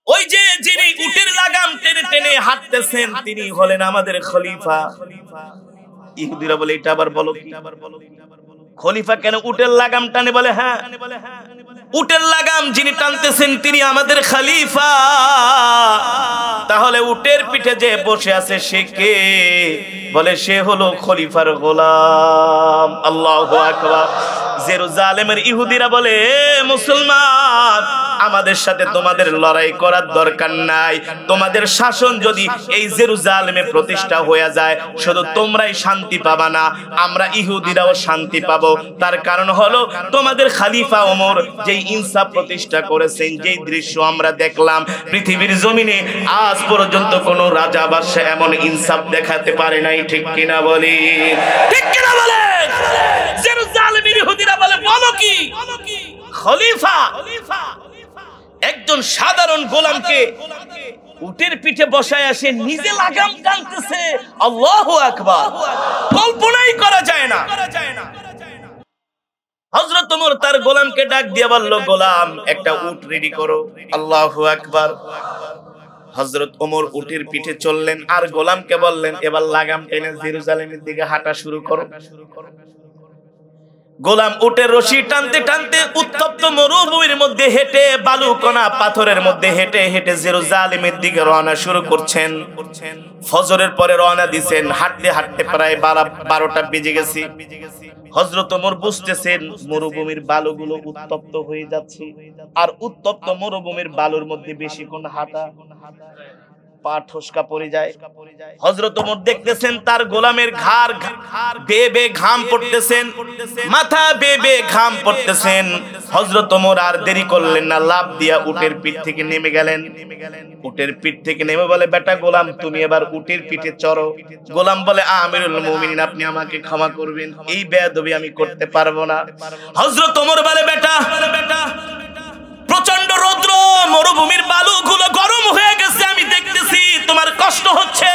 ওই যে যিনি উটের লাগাম টেনে টেনে হাঁটতেছেন তিনি হলেন আমাদের খলিফা। ইহুদিরা বলে এটা আবার বলো কি, খলিফা কেন উটের লাগাম টানে? বলে হ্যাঁ, উটের লাগাম যিনি টানতেছেন তিনি আমাদের খলিফা। তাহলে উটের পিঠে যে বসে আছে সে কে? বলে সে হলো খলিফার গোলাম। আল্লাহু আকবার। জেরুজালেমের ইহুদিরা বলে মুসলমান আমাদের সাথে তোমাদের লড়াই করার দরকার নাই, তোমাদের শাসন যদি এই জেরুজালেমে প্রতিষ্ঠা হয়ে যায় শুধু তোমরাই শান্তি পাবা না, আমরা ইহুদিরাও শান্তি পাবো। তার কারণ হলো তোমাদের খলিফা ওমর যেই ইনসাফ প্রতিষ্ঠা করেছেন, যেই দৃশ্য আমরা দেখলাম পৃথিবীর জমিনে আজ পর্যন্ত কোন রাজা বাদশা এমন ইনসাফ দেখাতে পারে নাই। ঠিক কিনা বলি? ঠিক কিনা বলে? জেরুজালেমের ইহুদিরা বলে বলো কি, খলিফা একজন সাধারণ গোলামকে উটের পিঠে বসায় আসে নিজে লাগাম টানতেছে। আল্লাহু আকবার। কল্পনাই করা যায় না। হযরত ওমর তার গোলামকে ডাক দিয়ে বলল, গোলাম একটা উট রেডি করো। আল্লাহু আকবার। হযরত ওমর উটের পিঠে চললেন আর গোলামকে বললেন এবার লাগাম টেনে জেরুজালেমের দিকে হাঁটা শুরু করো। গোলাম উটের রশি টানতে টানতে উত্তপ্ত মরুভূমির মধ্যে হেঁটে, বালুকণা পাথরের মধ্যে হেঁটে হেঁটে জেরুজালেমের দিকে রওনা শুরু করছেন। ফজরের পরে রওনা দিয়েছেন। হাঁটতে হাঁটতে প্রায় 12টা বেজে গেছে। হযরত ওমর বুঝতেছেন মরুভূমির বালুগুলো উত্তপ্ত হয়ে যাচ্ছে, আর উত্তপ্ত মরুভূমির বালুর মধ্যে বেশিক্ষণ হাঁটা পা ঠসকা পড়ে যায়। হযরত ওমর দেখতেছেন তার গোলামের ঘাড় বেয়ে বেয়ে ঘাম পড়তেছেন, মাথা বেয়ে বেয়ে ঘাম পড়তেছেন। হযরত ওমর আর দেরি করলেন না, লাফ দিয়া উটের পিঠ থেকে নেমে গেলেন। উটের পিঠ থেকে নেমে বলে, বেটা গোলাম তুমি এবার উটের পিঠে চড়ো। গোলাম বলে, আমিরুল মুমিনিন আপনি আমাকে ক্ষমা করবেন, এই বেয়াদবি আমি করতে পারবো না। হযরত ওমর বলে, বেটা প্রচন্ড রৌদ্র, মরুভূমির বালুগুলো গরম হয়ে গেছে, আমি দেখতেছি তোমার কষ্ট হচ্ছে,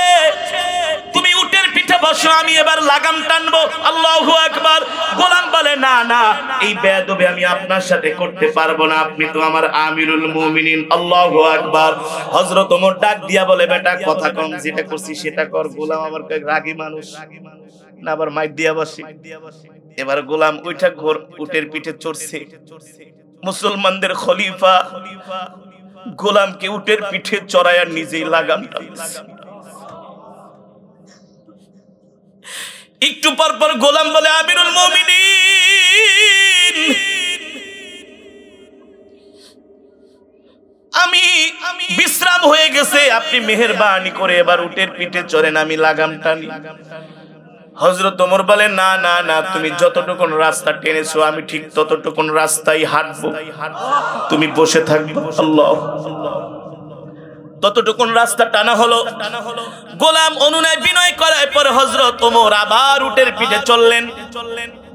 তুমি উটের পিঠে বসো, আমি এবার লাগাম টানবো। আল্লাহু আকবার। গোলাম বলে, না না এই বেয়াদবি আমি আপনার সাথে করতে পারবো না, আপনি তো আমার আমিরুল মুমিনিন। আল্লাহু আকবার। হযরত ওমর ডাক দিয়া বলে, বেটা কথা কম, যেটা করছি সেটা কর। গোলাম আমার রাগী মানুষ না, আবার মাইর দিয়া বসে। এবার গোলাম উঠা ঘোর উটের পিঠে চড়ছে। মুসলমানদের খলিফা গোলামকে উটের পিঠে চড়ায়া নিজেই লাগাম টানছে। একটু পর পর গোলাম বলে, আমিরুল মুমিনিন আমি বিশ্রাম হয়ে গেছে, আপনি মেহেরবানি করে এবার উটের পিঠে চড়েন, আমি লাগাম টানি। হযরত ওমর বলে, না না না তুমি যতটুকুন রাস্তা টেনেছো আমি ঠিক ততটুকুন রাস্তায় হাঁটবো, তুমি বসে থাকবে। আল্লাহ। ততটুকুন রাস্তা টানা হলো। গোলাম অনুনয় বিনয় করার পর হযরত ওমর আবার উটের পিঠে চললেন।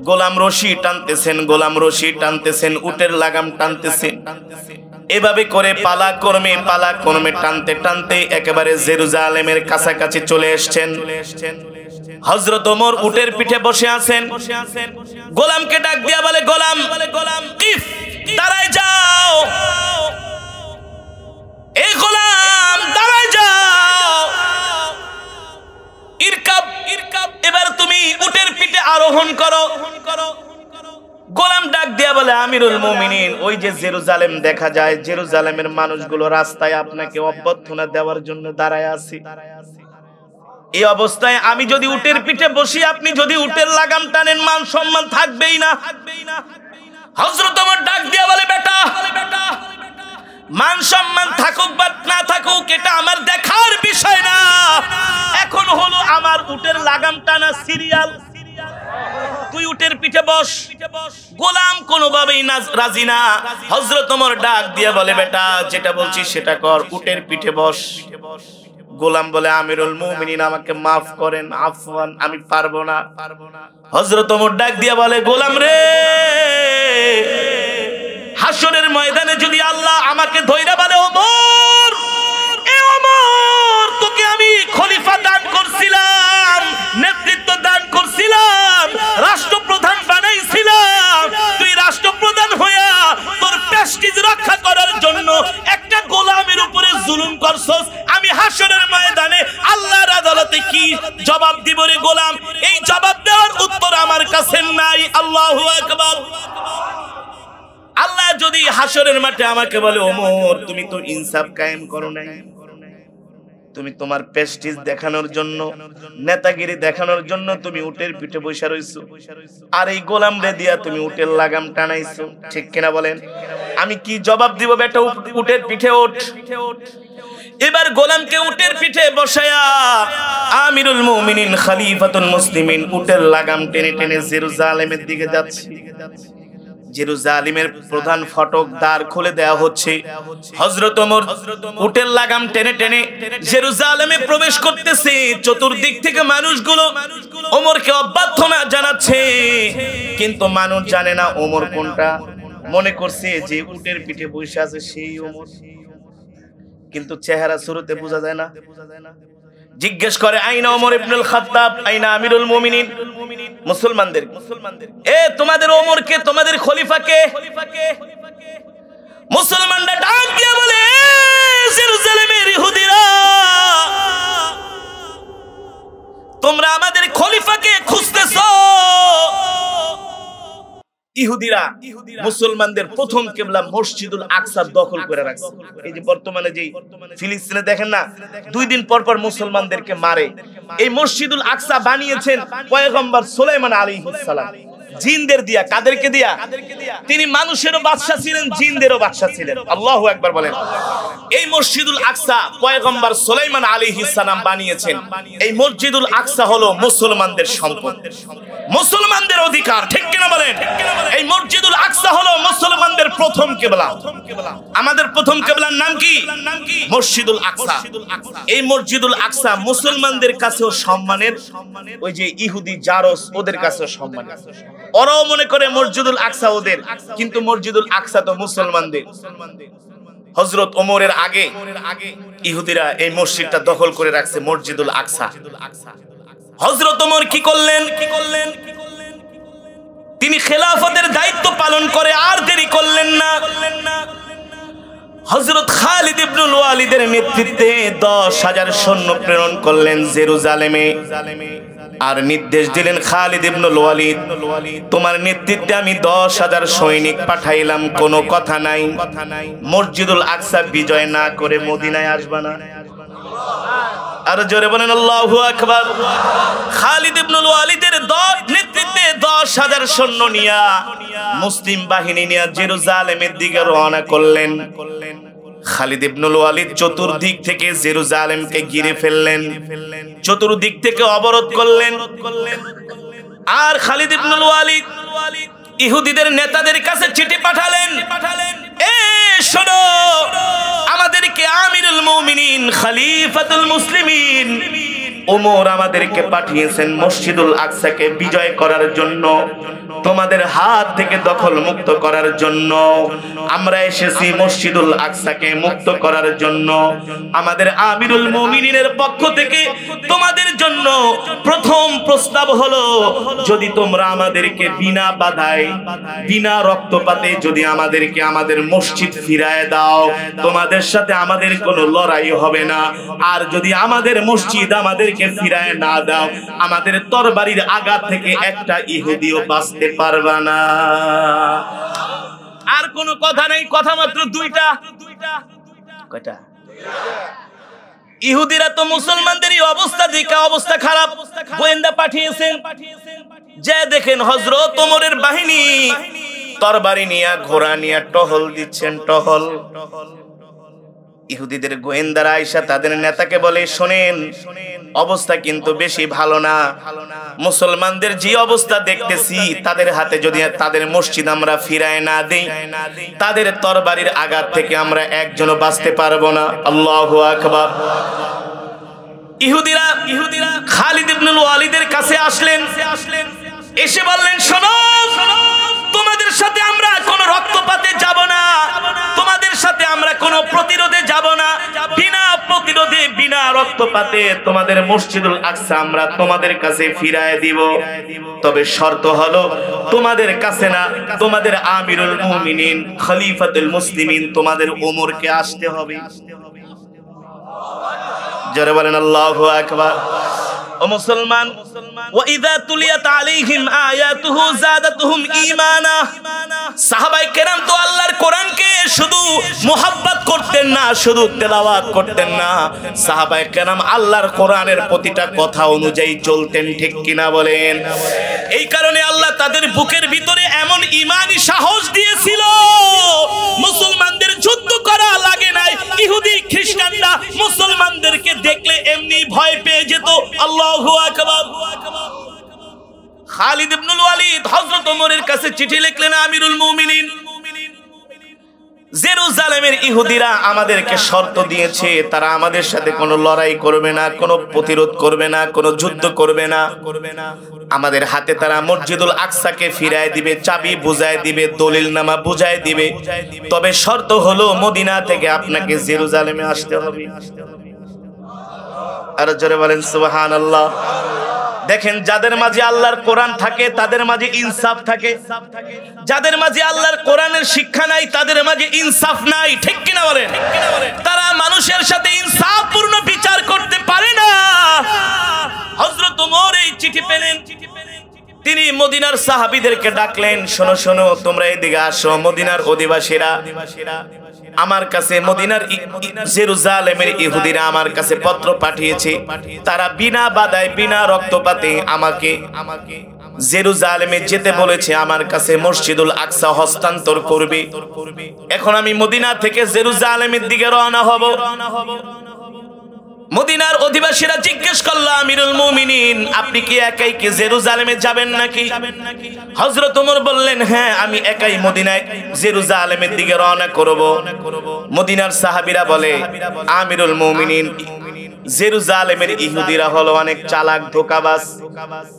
গোলাম রশি টানতেছেন, গোলাম রশি টানতেছেন, উটের লাগাম টানতেছেন। এভাবে করে পালা কর্মে টানতে টানতে একেবারে জেরুজালেমের কাছাকাছি চলে এসেছেন। হযরত ওমর উটের পিঠে বসে আছেন। গোলামকে ডাক দিয়া বলে, গোলাম ইফ দাঁড়ায় যাও, এই গোলাম দাঁড়ায় যাও, ইরকাব এবার তুমি উটের পিঠে আরোহণ করো। গোলাম ডাক দিয়া বলে, আমিরুল মুমিনিন ওই যে জেরুজালেম দেখা যায়, জেরুজালেমের মানুষগুলো রাস্তায় আপনাকে অভ্যর্থনা দেওয়ার জন্য দাঁড়ায় আছে। এই অবস্থায় আমি যদি উটের পিঠে বসি, আপনি যদি উটের লাগাম টানেন, মান সম্মান থাকবেই না। হযরত ওমর ডাক দিয়া বলে, বেটা মান সম্মান থাকুক বা না থাকুক এটা আমার দেখার বিষয় না, এখন হলো আমার উটের লাগাম টানা সিরিয়াল। তুই উটের পিঠে বস। গোলাম কোনোভাবেই রাজি না। হযরত ওমর ডাক দিয়া বলে, বেটা যেটা বলছিস সেটা কর, উটের পিঠে বস। গোলাম বলে, আমিরুল মুমিনিন আমাকে মাফ করেন, আফওয়ান আমি পারবো না। হযরত ওমর ডাক দিয়া বলে, গোলাম রে হাসরের ময়দানে যদি আল্লাহ আমাকে ধইরা বলে, ওমর এ ওমর তোকে আমি খলিফা দান করছিলাম, নেতৃত্ব দান করছিলাম, রাষ্ট্রপ্রধান বানাইছিলাম, তুই রাষ্ট্রপ্রধান হইয়া তোর প্রেস্টিজ রক্ষা করার জন্য একটা গোলামের উপরে করছস, আমি হাসরের ময়দানে আল্লাহর আদালতে কি জবাব দিব রে গোলাম? এই জবাব দেওয়ার উত্তর আমার কাছে নাই। আল্লাহু আকবার। আল্লাহ যদি হাসরের মাঠে আমাকে বলে, ওমর তুমি তো ইনসাফ কায়েম করো নাই, তুমি তোমার প্রেস্টিজ দেখানোর জন্য, নেতাগিরি দেখানোর জন্য তুমি উটের পিঠে বসে রইছো, আর এই গোলাম রে দিয়া তুমি উটের লাগাম টানাইছো, ঠিক কিনা বলেন? আমি কি জবাব দিব? বেটা উটের পিঠে ওঠ। এবার গোলামকে উটের পিঠে বসায়া আমিরুল মুমিনিন খলিফাতুল মুসলিমিন উটের লাগাম টেনে টেনে জেরুজালেমের দিকে যাচ্ছে। জেরুজালেমের প্রধান ফটক দ্বার খুলে দেওয়া হচ্ছে। হযরত ওমর উটের লাগাম টেনে টেনে জেরুজালেমে প্রবেশ করতেছে। চতুর্দিক থেকে মানুষগুলো ওমরকে অভ্যর্থনা জানাচ্ছে, কিন্তু মানুষ জানে না ওমর কোনটা। মনে করছে যে উটের পিঠে বসে আছে সেই ওমর, কিন্তু চেহারা শুরুতে বোঝা যায় না। জিজ্ঞেস করে, আইনা ওমর ইবনুল খাত্তাব, আইনা আমিরুল মুমিনিন। মুসলমানদের, এ তোমাদের ওমরকে, তোমাদের খলিফাকে? মুসলমানরা ডাক দিয়ে বলে, জেরুজালেমের ইহুদিরা, তোমরা আমাদের খলিফাকে খুঁজতেছো? ইহুদিরা মুসলমানদের প্রথম কিবলা মসজিদুল আকসা দখল করে রাখছে। এই যে বর্তমানে যে ফিলিস্তিনে দেখেন না, 2 দিন পর পর মুসলমানদেরকে মারে। এই মসজিদুল আকসা বানিয়েছেন পয়গম্বর সুলাইমান আলাইহিস সালাম, জিনদের দিয়া। কাদেরকে দিয়া? তিনি মানুষেরও বাদশা ছিলেন, জিনদেরও বাদশা ছিলেন। আল্লাহু আকবার বলেন। এই মসজিদুল আকসা পয়গম্বর সুলাইমান আলাইহিস সালাম বানিয়েছেন। এই মসজিদুল আকসা হলো মুসলমানদের সম্পদ, মুসলমানদের অধিকার, ঠিক কিনা বলেন? এই মসজিদুল আকসা হলো মুসলমানদের প্রথম কিবলা। আমাদের প্রথম কিবলার নাম কি? মসজিদুল আকসা। এই মসজিদুল আকসা মুসলমানদের কাছেও সম্মানের, ওই যে ইহুদি জারস ওদের কাছেও সম্মানের। ওরাও মনে করে মসজিদুল আকসা ওদের, কিন্তু মসজিদুল আকসা তো মুসলমানদের। হযরত ওমরের আগে ইহুদিরা এই মসজিদটা দখল করে রাখছে, মসজিদুল আকসা। হযরত ওমর কি করলেন? তিনি খেলাফতের দায়িত্ব পালন করে আর দেরি করলেন না। হযরত খালিদ ইবনুল ওয়ালিদের নেতৃত্বে 10,000 সৈন্য প্রেরণ করলেন জেরুজালেমে, আর নির্দেশ দিলেন, খালিদ ইবনুল ওয়ালিদ, তোমার নেতৃত্বে আমি 10,000 সৈনিক পাঠাইলাম, কোনো কথা নাই, মসজিদুল আকসা বিজয় না করে মদিনায় আসবা না। আর জোরে বলেন আল্লাহু আকবার। খালিদ ইবনুল ওয়ালিদের নেতৃত্বে 10,000 সৈন্য নিয়া, মুসলিম বাহিনী নিয়া জেরুজালেমের দিকে রওনা করলেন। খালিদ ইবনুল ওয়ালিদ চতুর্দিক থেকে জেরুজালেমকে ঘিরে ফেললেন, চতুর্দিক থেকে অবরোধ করলেন। আর খালিদ ইবনুল ওয়ালিদ ইহুদিদের নেতাদের কাছে চিঠি পাঠালেন, এ শোনো, আমাদেরকে আমিরুল মুমিনিন খলিফাতুল মুসলিমিন ওমর আমাদেরকে পাঠিয়েছেন মসজিদুল আকসাকে বিজয় করার জন্য, তোমাদের হাত থেকে দখল মুক্ত করার জন্য। আমরা এসেছি মসজিদুল আকসাকে মুক্ত করার জন্য। আমাদের আমিরুল মুমিনিনের পক্ষ থেকে তোমাদের জন্য প্রথম প্রস্তাব হলো, যদি তোমরা আমাদেরকে বিনা বাধায়, বিনা রক্তপাতে যদি আমাদেরকে আমাদের মসজিদ ফিরায় দাও, তোমাদের সাথে আমাদের কোনো লড়াই হবে না। আর যদি আমাদের মসজিদ আমাদেরকে ফিরায় না দাও, আমাদের তরবারির আঘাত থেকে একটা ইহুদিও বাঁচতে পারবে না। আর কোনো কথা নেই, কথা মাত্র 2টা। কয়টা? ইহুদিরা তো মুসলমানদেরই অবস্থা দেখে অবস্থা খারাপ, গোয়েন্দা পাঠিয়েছেন। যে দেখেন হযরত ওমরের বাহিনী তরবারি নিয়ে, ঘোড়া নিয়ে টহল দিচ্ছেন, টহল। ইহুদিদের গোয়েন্দারা আয়েশা তাদের নেতাকে বলে, শোনেন, অবস্থা কিন্তু বেশি ভালো না। মুসলমানদের যে অবস্থা দেখতেছি, তাদের হাতে যদি তাদের মসজিদ আমরা ফিরায় না দেই, তাদের তরবারির আঘাত থেকে আমরা একজনও বাঁচতে পারবো না। আল্লাহু আকবার। ইহুদিরা খালিদ ইবনুল ওয়ালিদের কাছে আসলেন, এসে বললেন, শোনো, তোমাদের সাথে আমরা কোনো রক্তপাতে যাব না, তোমাদের সাথে আমরা কোনো প্রতিরোধে যাব না। বিনা প্রতিরোধে, বিনা রক্তপাতে তোমাদের মসজিদুল আকসা আমরা তোমাদের কাছে ফিরায় দিব। তবে শর্ত হলো, তোমাদের কাছে না, তোমাদের আমিরুল মুমিনিন খলিফাতুল মুসলিমিন তোমাদের ওমরকে আসতে হবে। জোরে বলেন আল্লাহু আকবার। ও মুসলমান, ওয়া ইযা তুলিয়াত আলাইহিম আয়াতুহু যাদাতুহুম ঈমানা। সাহাবায়ে কেরাম তো আল্লাহর কোরআনকে শুধু মুহাব্বত করতেন না, শুধু তেলাওয়াত করতেন না, সাহাবায়ে কেরাম আল্লাহর কোরআনের প্রতিটা কথা অনুযায়ী চলতেন, ঠিক কিনা বলেন? এই কারণে আল্লাহ তাদের বুকের ভিতরে এমন ঈমানি সাহস দিয়েছিল, মুসলমানদের যুদ্ধ করা লাগে নাই। ইহুদি খ্রিস্টানরা মুসলমানদেরকে দেখলে এমনি ভয় পেয়ে যেত। আল্লাহু আকবার। খালিদ ইবনুল ওয়ালিদ হযরত ওমরের কাছে চিঠি লিখলেন, আমিরুল মুমিনিন, জেরুজালেমের ইহুদিরা আমাদেরকে শর্ত দিয়েছে, তারা আমাদের সাথে কোনো লড়াই করবে না, কোনো প্রতিরোধ করবে না, কোনো যুদ্ধ করবে না। আমাদের হাতে তারা মসজিদুল আকসাকে ফিরায় দিবে, চাবি বুঝায় দিবে, দলিলনামা বুঝায় দিবে। তবে শর্ত হলো মদিনা থেকে আপনাকে জেরুজালেমে আসতে হবে। আর জোরে বলেন সুবহানাল্লাহ। দেখেন, যাদের মাঝে আল্লাহর কোরআন থাকে তাদের মাঝে ইনসাফ থাকে, যাদের মাঝে আল্লাহর কোরআনের শিক্ষা নাই তাদের মাঝে ইনসাফ নাই, ঠিক কিনা বলেন? তারা মানুষের সাথে ইনসাফপূর্ণ বিচার করতে পারে না। হযরত ওমর এই চিঠি পেলেন, তিনি মদিনার সাহাবীদেরকে ডাকলেন, শোনো শোনো, তোমরা এদিকে আসো। মদিনার অধিবাসীরা আমার কাছে, মদিনার জেরুজালেমের ইহুদিরা আমার কাছে পত্র পাঠিয়েছে, তারা বিনা বাধায় বিনা রক্তপাতে আমাকে জেরুজালেমে যেতে বলেছে, আমার কাছে মসজিদুল আকসা হস্তান্তর করবে। এখন আমি মদিনা থেকে জেরুজালেমের দিকে রওনা হব। মদিনার অধিবাসীরা জিজ্ঞেস করল, আমিরুল মুমিনিন, আপনি কি একাই কি জেরুজালেমে যাবেন নাকি? হযরত ওমর বললেন, হ্যাঁ, আমি একাই মদিনায় জেরুজালেমের দিকে রওনা করব। মদিনার সাহাবীরা বলে, আমিরুল মুমিনিন, জেরুজালেমের ইহুদিরা হলো অনেক চালাক, ধোঁকাবাজ।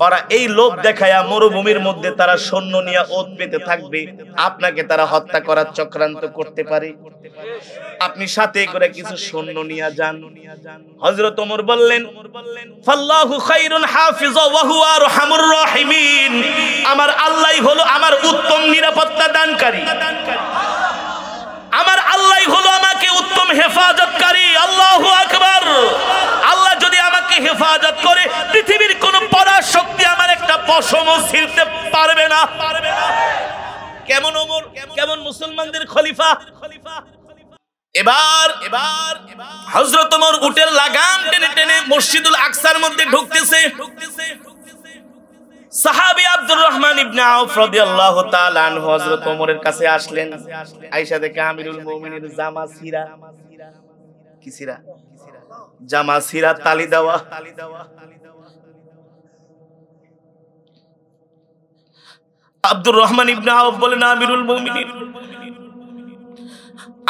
ওরা এই লোভ দেখায়া মরুভূমির মধ্যে তারা সৈন্য নিয়ে ওত পেতে থাকবে, আপনাকে তারা হত্যা করার চক্রান্ত করতে পারে। আপনি সাথে করে কিছু সৈন্য নিয়ে যান। হযরত ওমর বললেন, ফাল্লাহু খায়রুন হাফিজা ওয়া হুয়া আরহামুর রাহিমিন। আমার আল্লাহই হলো আমার উত্তম নিরাপত্তা দানকারী, আমার আল্লাহই হলো আমাকে উত্তম হেফাজতকারী। আল্লাহু আকবার। আল্লাহ যদি আমাকে হেফাজত করে, পৃথিবীর কোন পরাশক্তি আমার একটা পশমও ছিঁড়তে পারবে না। কেমন ওমর, কেমন মুসলমানদের খলিফা। এবার হযরত ওমর উটের লাগাম টেনে টেনে মসজিদুল আকসার মধ্যে ঢুকতেছে। সাহাবী আব্দুর রহমান ইবনে আউফ রাদিয়াল্লাহু তাআলা আনহু হযরত ওমরের কাছে আসলেন। আয়েশা দেখে আমিরুল মুমিনিন জামা ছিঁড়া, কি ছিঁড়া? জামা ছিঁড়া, তালি দেওয়া। আব্দুর রহমান ইবনে আউফ বলেন, আমিরুল মুমিনিন,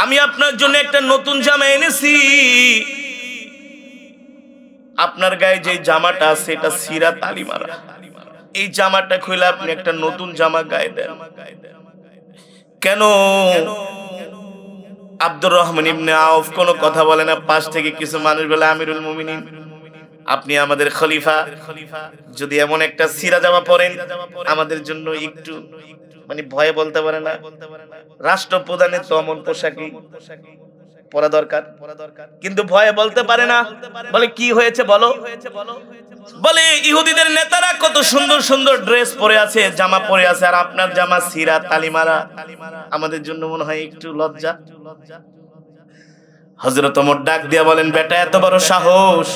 আমি আপনার জন্য একটা নতুন জামা এনেছি। আপনার গায়ে যে জামাটা আছে এটা ছিঁড়া, তালি মারা। এই জামাটা খুলে আপনি একটা নতুন জামা গায়ে দেন। কেন? আব্দুর রহমান ইবনে আউফ কোনো কথা বলে না। পাশ থেকে কিছু মানুষ বলে, আমিরুল মুমিনিন, আপনি আমাদের খলিফা, যদি এমন একটা ছিঁড়া জামা পরেন আমাদের জন্য একটু মানে ভয়ে বলতে পারে না। রাষ্ট্রপ্রধানের তো অমন পোশাকই পরা দরকার, কিন্তু ভয়ে বলতে পারে না। বলে, কি হয়েছে বলো? বলে, ইহুদিদের নেতারা কত সুন্দর সুন্দর ড্রেস পরে আছে, জামা পরে আছে, আর আপনার জামা ছিঁড়া, তালিমারা, আমাদের জন্য মনে হয় একটু লজ্জা। হযরত ওমর ডাক দিয়া বলেন, বেটা, এত বড় সাহস!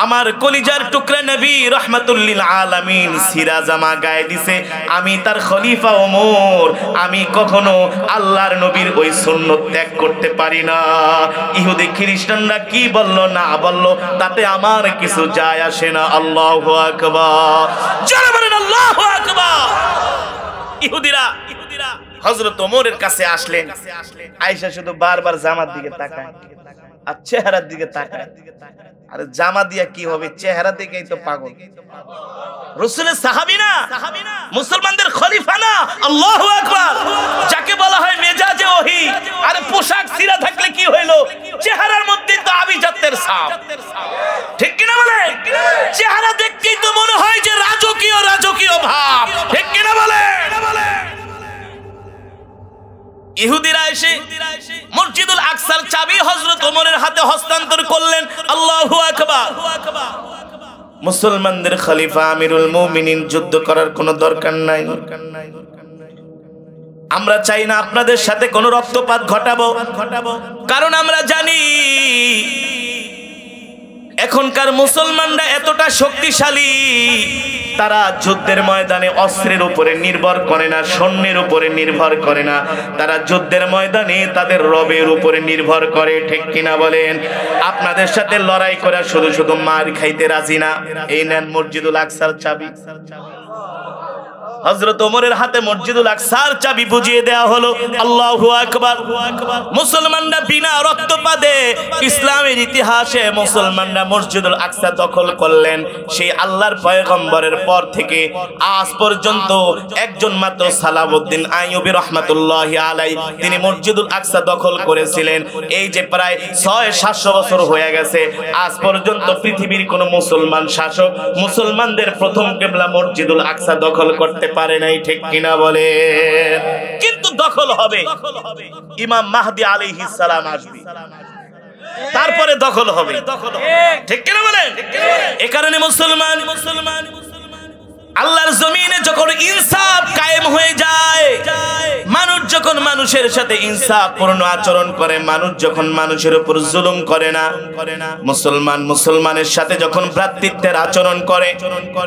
আমার কলিজার টুকরা নবী রাহমাতুল লিল আলামিন ছিঁড়া জামা গায়ে দিছে, আমি তার খলিফা ওমর, আমি কখনো আল্লাহর নবীর ওই সুন্নাত ত্যাগ করতে পারি না। ইহুদি খ্রিস্টানরা কি বলল না বলল তাতে আমার কিছু যায় আসে না। আল্লাহু আকবার, জোরে বলেন আল্লাহু আকবার। ইহুদিরা হযরত ওমরের কাছে আসলেন। আয়েশা শুধু বারবার জামার দিকে তাকায় আর চেহারার দিকে তাকায়। আরে জামা দিয়া কি হবে, চেহারা দেখেই তো পাগল। রাসূলের সাহাবী না, মুসলমানদের খলিফা না। আল্লাহু আকবার। যাকে বলা হয় মেজাজে ওহী। আরে পোশাক ছিঁড়া থাকলে কি হইলো, চেহারার মধ্যে তো আভিজাত্যের ছাপ, ঠিক কিনা বলে? চেহারা দেখতেই তো মনে হয় যে রাজকীয় রাজকীয় ভাব, ঠিক কিনা বলে? ইহুদিরা এসে মসজিদুল আকসার চাবি হযরত হযরত ওমরের হাতে হস্তান্তর করলেন। আল্লাহু আকবার। মুসলমানদের খলিফা আমিরুল মুমিনিন যুদ্ধ করার কোনো দরকার নাই। আমরা চাই না আপনাদের সাথে কোনো রক্তপাত ঘটাবো, কারণ আমরা জানি এখনকার মুসলমানরা এতটা শক্তিশালী, তারা যুদ্ধের ময়দানে অস্ত্রের উপরে নির্ভর করে না, সৈন্যের উপরে নির্ভর করে না, তারা যুদ্ধের ময়দানে তাদের রবের উপরে নির্ভর করে। ঠিক কিনা বলেন? আপনাদের সাথে লড়াই করা শুধু শুধু মার খাইতে রাজি না। এই নেন মসজিদুল আকসার চাবি। হযরত ওমরের হাতে মসজিদুল আকসার চাবি বুঝিয়ে দেয়া হলো। আল্লাহু আকবার। মুসলমানরা বিনা রক্তপাতে ইসলামের ইতিহাসে মুসলমানরা মসজিদুল আকসা দখল করলেন। সেই আল্লাহর পয়গম্বরের পর থেকে আজ পর্যন্ত একজন মাত্র সালাউদ্দিন আইয়ুবী রাহমাতুল্লাহি আলাইহি তিনি মসজিদুল আকসা দখল করেছিলেন। এই যে প্রায় 600-700 বছর হয়ে গেছে, আজ পর্যন্ত পৃথিবীর কোন মুসলমান শাসক মুসলমানদের প্রথম কিবলা মসজিদুল আকসা দখল করতে পারে নাই। ঠিক কিনা বলে? কিন্তু দখল হবে। ইমাম মাহদী আলাইহিস সালাম আসবে, তারপরে দখল হবে। ঠিক কিনা বলেন? এই কারণে মুসলমান আল্লাহর জমিনে যখন ইনসাফ কায়েম হয়ে যায়, মানুষ যখন মানুষের সাথে ইনসাফপূর্ণ আচরণ করে, মানুষ যখন মানুষের উপর জুলুম করে না, মুসলমান মুসলমানের সাথে যখন ভ্রাতৃত্বের আচরণ করে,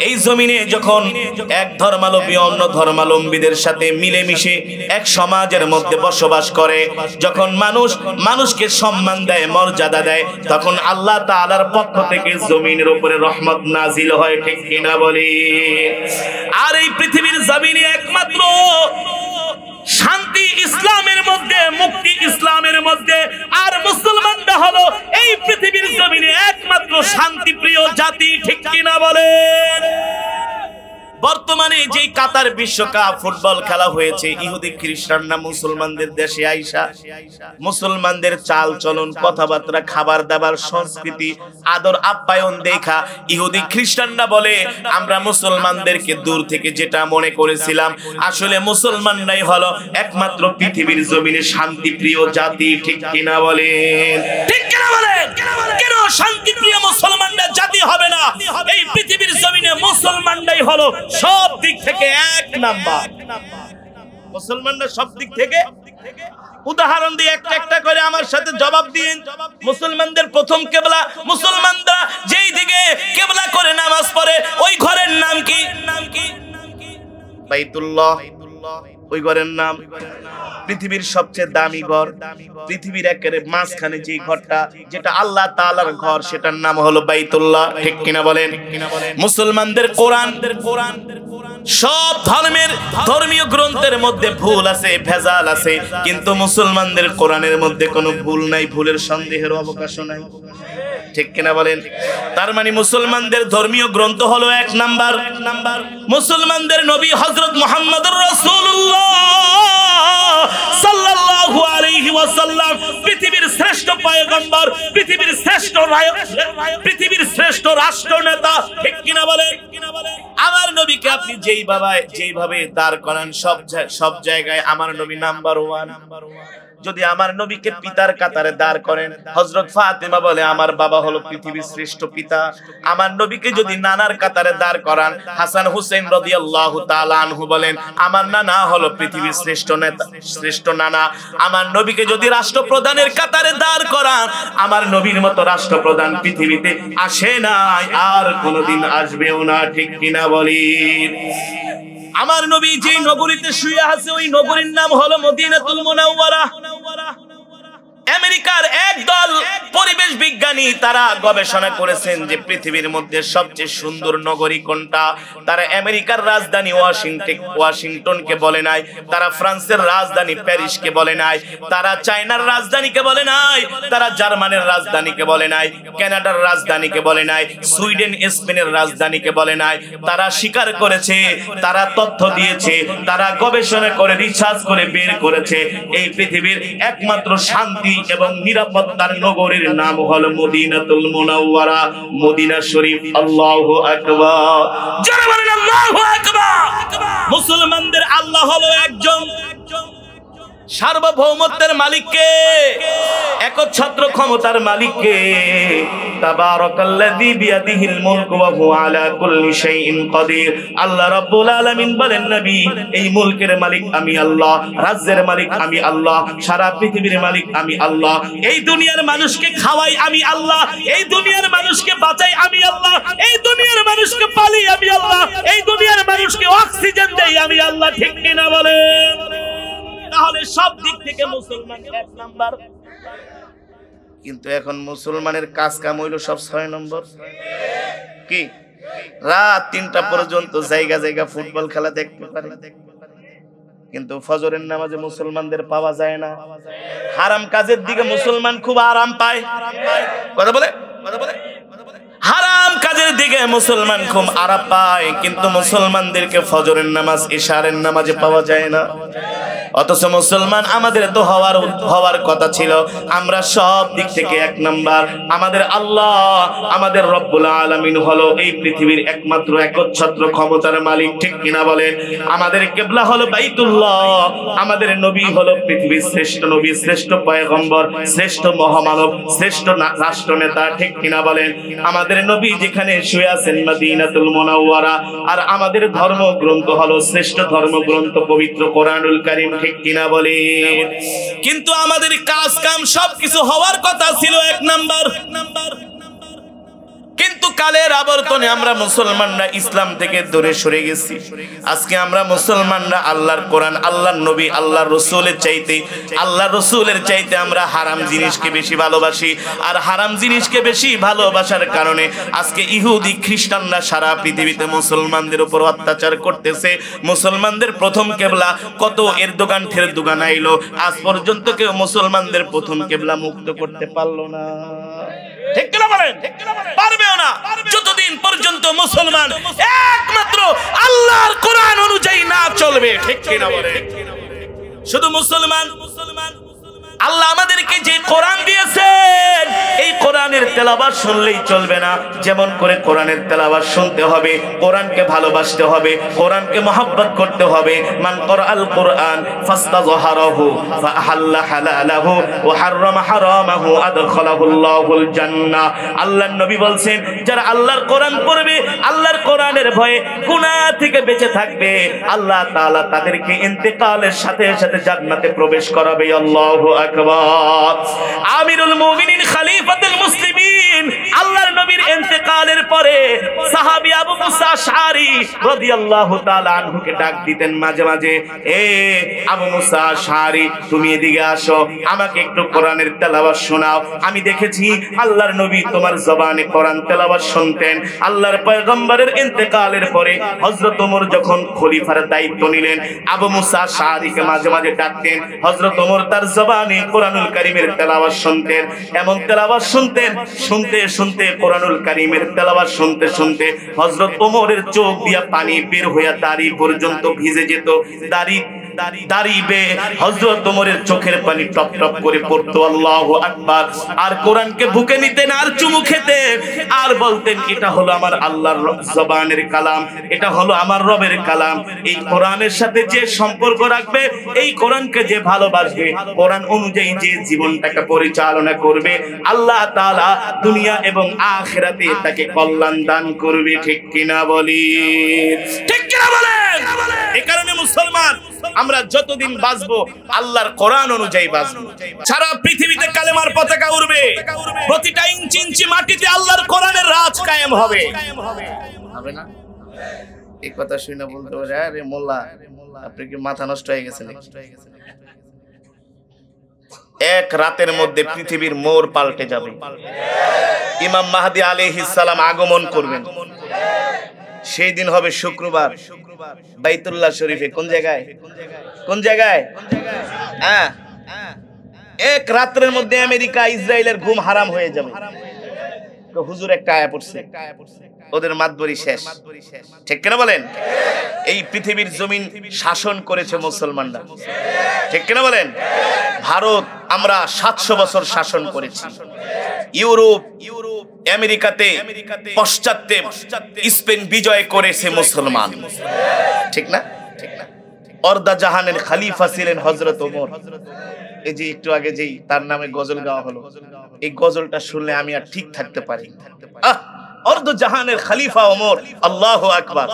এই জমিনে যখন এক ধর্মাবলম্বী অন্য ধর্মাবলম্বীদের সাথে মিলেমিশে এক সমাজের মধ্যে বসবাস করে, যখন মানুষ মানুষকে সম্মান দেয়, মর্যাদা দেয়, তখন আল্লাহ তাআলার পক্ষ থেকে জমিনের উপরে রহমত নাজিল হয়। ঠিক কিনা বলি? আর এই পৃথিবীর জমিনে একমাত্র শান্তি ইসলামের মধ্যে, মুক্তি ইসলামের মধ্যে। আর মুসলমানরা হলো এই পৃথিবীর জমিনে একমাত্র শান্তিপ্রিয় জাতি। ঠিক কিনা বলেন? বর্তমানে যে কাতার বিশ্বকাপ ফুটবল খেলা হয়েছে, ইহুদি খ্রিস্টানরা মুসলমানদের দেশে আইসা মুসলমানদের চাল চলন, কথাবার্তা, খাবার দাবার, সংস্কৃতি, আদর আপ্যায়ন দেখা ইহুদি খ্রিস্টানরা বলে আমরা মুসলমানদেরকে দূর থেকে যেটা মনে করেছিলাম, আসলে মুসলমানরাই হলো একমাত্র পৃথিবীর জমিনে শান্তিপ্রিয় জাতি। ঠিক কিনা বলেন? ঠিক কিনা বলেন? কেন শান্তিপ্রিয় মুসলমানরা জাতি হবে না? এই পৃথিবীর জমিনে মুসলমানরাই হলো সব দিক থেকে এক নাম্বার। মুসলমানরা সব দিক থেকে, উদাহরণ দিয়ে একটা করে আমার সাথে জবাব দিন। মুসলমানদের প্রথম কিবলা, মুসলমানরা যেই দিকে কিবলা করে নামাজ পড়ে ওই ঘরের নাম কি? বাইতুল্লাহ। ওই ঘরের নাম পৃথিবীর সবচেয়ে দামি ঘর, পৃথিবীর একেবারে মাঝখানে যে ঘরটা, যেটা আল্লাহ তাআলার ঘর, সেটার নাম হলো বাইতুল্লাহ। ঠিক কিনা বলেন? মুসলমানদের কোরআন, সব ধর্মের ধর্মীয় গ্রন্থের মধ্যে ভুল আছে, ভেজাল আছে, কিন্তু মুসলমানদের কোরআনের মধ্যে কোনো ভুল নাই, ভুলের সন্দেহের অবকাশ নাই। ঠিক কিনা বলেন? তার মানে মুসলমানদের ধর্মীয় গ্রন্থ হলো এক নাম্বার। মুসলমানদের নবী হযরত মুহাম্মদুর রাসূলুল্লাহ সাল্লাল্লাহু আলাইহি ওয়াসাল্লাম পৃথিবীর শ্রেষ্ঠ পয়গম্বর, পৃথিবীর শ্রেষ্ঠ নায়ক, পৃথিবীর শ্রেষ্ঠ রাষ্ট্রনেতা। ঠিক কিনা বলেন? আমার নবীকে আপনি যেইভাবে দাঁড় করান, সব জায়গায় আমার নবী নাম্বার 1। যদি আমার নবীকে পিতার কাতারে দাঁড় করেন, হযরত ফাতেমা বলে আমার বাবা হলো পৃথিবীর শ্রেষ্ঠ পিতা। আমার নবীকে যদি নানার কাতারে দাঁড় করান, হাসান হুসাইন রাদিয়াল্লাহু তাআলা আনহু বলেন আমার নানা হলো পৃথিবীর শ্রেষ্ঠ নেতা, শ্রেষ্ঠ নানা। আমার নবীকে যদি রাষ্ট্রপ্রধানের কাতারে দাঁড় করান, আমার নবীর মতো রাষ্ট্রপ্রধান পৃথিবীতে আসে নাই, আর কোনোদিন আসবেও না। ঠিক কিনা বলেন? আমার নবী যে নগরীতে শুয়ে আছে ওই নগরীর নাম হলো মদিনাতুল মুনাওয়ারা। আমেরিকার একদল পরিবেশ বিজ্ঞানী তারা গবেষণা করেছেন যে পৃথিবীর মধ্যে সবচেয়ে সুন্দর নগরী কোনটা। তারা আমেরিকার রাজধানী ওয়াশিংটনকে বলে নাই, তারা ফ্রান্সের রাজধানী প্যারিসকে বলে নাই, তারা চায়নার রাজধানীকে বলে নাই, তারা জার্মানের রাজধানীকে বলে নাই, কানাডার রাজধানীকে বলে নাই, সুইডেন স্পেনের রাজধানীকে বলে নাই। তারা স্বীকার করেছে, তারা তথ্য দিয়েছে, তারা গবেষণা করে রিসার্চ করে বের করেছে এই পৃথিবীর একমাত্র শান্তি এবং নিরাপত্তার নগরীর নাম হলো মদিনাতুল মুনাওয়ারা, মদিনা শরীফ। আল্লাহু আকবার। জোরে বলেন আল্লাহু আকবার। মুসলমানদের আল্লাহ হলো একজন, সার্বভৌমত্বের মালিককে, একচ্ছত্র ক্ষমতার মালিককে। তাবারাকাল্লাযী বিয়াদিহিল মুলকু ওয়া হুয়া আলা কুল্লি শাইইন কাদির। আল্লাহ রাব্বুল আলামিন বলেন, নবী, এই মুলকের মালিক আমি আল্লাহ, রাজ্যের মালিক আমি আল্লাহ, সারা পৃথিবীর মালিক আমি আল্লাহ। এই দুনিয়ার মানুষকে খাওয়াই আমি আল্লাহ, এই দুনিয়ার মানুষকে বাঁচাই আমি আল্লাহ, এই দুনিয়ার মানুষকে পালি আমি আল্লাহ, এই দুনিয়ার মানুষকে অক্সিজেন দেই আমি আল্লাহ। ঠিক কিনা বলেন? তাহলে সব দিক থেকে মুসলমান এক নাম্বার। কিন্তু এখন মুসলমানের কাজ কাম হইল সব 6 নম্বর। কি রাত 3টা পর্যন্ত জায়গা জায়গা ফুটবল খেলা দেখতে পারে, কিন্তু ফজরের নামাজে মুসলমানদের পাওয়া যায় না। হারাম কাজের দিকে মুসলমান খুব আরাম পায়। কথা বলে হারাম কাজের দিকে মুসলমান খুব আরাম পায়, কিন্তু মুসলমানদেরকে ফজরের নামাজ, ইশারের নামাজে পাওয়া যায় না। অথচ মুসলমান আমাদের তো হওয়ার কথা ছিল। আমরা সব দিক থেকে এক নাম্বার। আমাদের আল্লাহ, আমাদের রব্বুল আলামিন হলো এই পৃথিবীর একমাত্র একচ্ছত্র ক্ষমতার মালিক। ঠিক কিনা বলেন? আমাদের কিবলা হলো বাইতুল্লাহ। আমাদের নবী হলো পৃথিবীর শ্রেষ্ঠ নবী, শ্রেষ্ঠ পয়গম্বর, শ্রেষ্ঠ মহামানব, শ্রেষ্ঠ রাষ্ট্রনেতা। ঠিক কিনা বলেন? আমাদের নবী যেখানে শুয়ে আছেন মদিনাতুল মুনাওয়ারা, আর আমাদের ধর্মগ্রন্থ হলো শ্রেষ্ঠ ধর্মগ্রন্থ পবিত্র কোরআনুল কারীম। ঠিক কিনা বলে? কিন্তু আমাদের কাজ কাম সবকিছু হওয়ার কথা ছিল এক নাম্বার। কিন্তু কালের আবর্তনে আমরা মুসলমানরা ইসলাম থেকে দূরে সরে গেছি। আজকে আমরা মুসলমানরা আল্লাহর কোরআন, আল্লাহর নবী, আল্লাহর রসুলের চাইতে আমরা হারাম জিনিসকে বেশি ভালোবাসি। আর হারাম জিনিসকে বেশি ভালোবাসার কারণে আজকে ইহুদি খ্রিস্টানরা সারা পৃথিবীতে মুসলমানদের উপর অত্যাচার করতেছে। মুসলমানদের প্রথম কেবলা কত এরদোগান ঠেরদোগান আইলো, আজ পর্যন্ত কেউ মুসলমানদের প্রথম কেবলা মুক্ত করতে পারলো না। ঠিক কিনা বলেন? পারবেও না যতদিন পর্যন্ত মুসলমান একমাত্র আল্লাহর কোরআন অনুযায়ী না চলবে। ঠিক কিনা বলেন? শুধু মুসলমান, আল্লাহ আমাদেরকে যে কোরআন দিয়েছেন, এই কোরআনের তেলাওয়াত শুনলেই চলবে না। যেমন করে কোরআনের তেলাওয়াত শুনতে হবে, কোরআনকে ভালোবাসতে হবে, কোরআনকে মহব্বত করতে হবে। মান ক্বরাআল কোরআন ফাস্তাযহারাহু ফাআহাল্লা হালালাহু ওয়া হাররামা হারামাহু আদখালাহুল্লাহুল জান্নাহ। আল্লাহর নবী বলছেন, যারা আল্লাহর কোরআন পড়বে, আল্লাহর কোরআনের ভয়ে গুনাহ থেকে বেঁচে থাকবে, আল্লাহ তাআলা তাদেরকে ইন্তেকালের সাথে সাথে জান্নাতে প্রবেশ করাবে। আল্লাহু আকবার। আমিরুল মুমিনিন খলিফাতুল মুসলিমিন, আল্লাহর নবীর ইন্তেকালের পরে সাহাবী আবু মুসা আশআরী রাদিয়াল্লাহু তাআলা আনহুকে ডাক দিতেন মাঝে মাঝে, এ আবু মুসা আশআরী, তুমি এদিকে আসো, আমাকে একটু কোরআনের তেলাওয়াত শোনাও। আমি দেখেছি আল্লাহর নবী তোমার জবানে কোরআন তেলাওয়াত শুনতেন। আল্লাহর পয়গম্বরের ইন্তেকালের পরে হযরত ওমর যখন খলিফার দায়িত্ব নিলেন, আবু মুসা আশআরীকে মাঝে মাঝে ডাকতেন। হযরত ওমর তার জবানে কোরআনুল কারীমের তেলাওয়াত শুনতেন। এমন তেলাওয়াত শুনতেন, শুনতে শুনতে কোরআনুল কারীমের তেলাওয়াত শুনতে শুনতে হযরত ওমরের চোখ দিয়া পানি বের হইয়া দাড়ি পর্যন্ত ভিজে যেত। দাড়ি বেয়ে হযরত ওমরের চোখের পানি টপ টপ করে পড়তো। আল্লাহু আকবার। আর কোরআনকে বুকে নিতেন আর চুমু খেতেন আর বলতেন, এটা হলো আমার আল্লাহর জবানের কালাম, এটা হলো আমার রবের কালাম। এই কোরআনের সাথে যে সম্পর্ক রাখবে, এই কোরআনকে যে ভালোবাসবে, কোরআন অনুযায়ী যে জীবনটাকে পরিচালনা করবে, আল্লাহ তাআলা দুনিয়া এবং আখিরাতে তাকে কল্যাণ দান করবে। ঠিক কিনা বলি? ঠিক কিনা বলেন? এই কারণে মুসলমান আমরা যতদিন বাঁচবো আল্লাহর কোরআন অনুযায়ী বাঁচবো। সারা পৃথিবীতে কালেমার পতাকা উড়বে, প্রতিটা ইঞ্চি ইঞ্চি মাটিতে আল্লাহর কোরআনের রাজ কায়েম হবে। হবে না? এই কথা শুনে বলতে পারে, আরে মোল্লা আপনি কি মাথা নষ্ট হয়ে গেছে নাকি? এক রাতের মধ্যে পৃথিবীর মোড় পাল্টে যাবে। ইমাম মাহদী আলাইহিস সালাম আগমন করবেন। সেই দিন হবে শুক্রবার, বাইতুল্লাহ শরীফে। কোন জায়গায়? কোন জায়গায়? হ্যাঁ, এক রাতের মধ্যে আমেরিকা ইসরায়েলের ঘুম হারাম হয়ে যাবে। তো হুজুর একটা আয়াত পড়ছে, ওদের মাতবরি শেষ। ঠিক কিনা বলেন? এই পৃথিবীর জমিন শাসন করেছে মুসলমানরা। ঠিক কিনা বলেন? ভারত আমরা 700 বছর শাসন করেছি। ইউরোপ, আমেরিকাতে, পশ্চাত্যে স্পেন বিজয় করেছে মুসলমান। ঠিক না? অর্ধা জাহানের খলিফা ছিলেন হযরত ওমর। এই যে একটু আগে যেই তার নামে গজল গাওয়া হলো, এই গজলটা শুনলে আমি আর ঠিক থাকতে পারি। অর্ধ জাহানের খলিফা ওমর। আল্লাহু আকবার,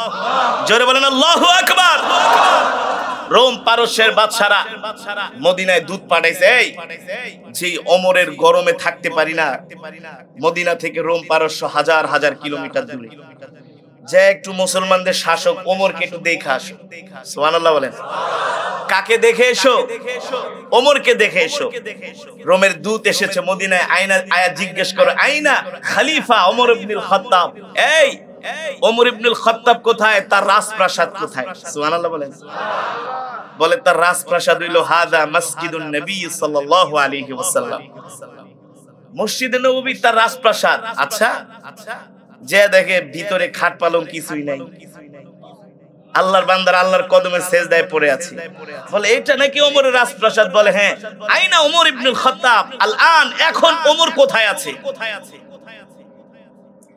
জোরে বলেন আল্লাহু আকবার। রোম পারস্যের বাদশারা মদিনায় দূত পাঠাইছে, এই যে ওমরের গরমে থাকতে পারি না, মদিনা থেকে রোম পারস্য হাজার হাজার কিলোমিটার দূরে, যে একটু মুসলমানদের শাসক ওমরকে একটু দেখে আসো। সুবহানাল্লাহ বলেন। কাকে দেখে এসো? ওমরকে দেখে এসো। রোমের দূত এসেছে মদিনায়, আয়া জিজ্ঞেস করো, আইনা খলিফা ওমর ইবনুল খাত্তাব, এই ওমর ইবনুল খাত্তাব কোথায়, তার রাজপ্রাসাদ কোথায়? সুবহানাল্লাহ বলেন। বলে তার রাজপ্রাসাদ হইল হাদা মসজিদুন নবী সাল্লাল্লাহু আলাইহি ওয়াসাল্লাম, মসজিদে নববী তার রাজপ্রাসাদ। আচ্ছা, যে দেখে ভিতরে খাট পালং কিছুই নাই, আল্লাহর বান্দার আল্লাহর কদমে সেজদায় পড়ে আছে। বলে এটা নাকি ওমরের রাজপ্রাসাদ? বলে হ্যাঁ। আইনা ওমর ইবনুল খাত্তাব আল-আন, এখন ওমর কোথায় আছে?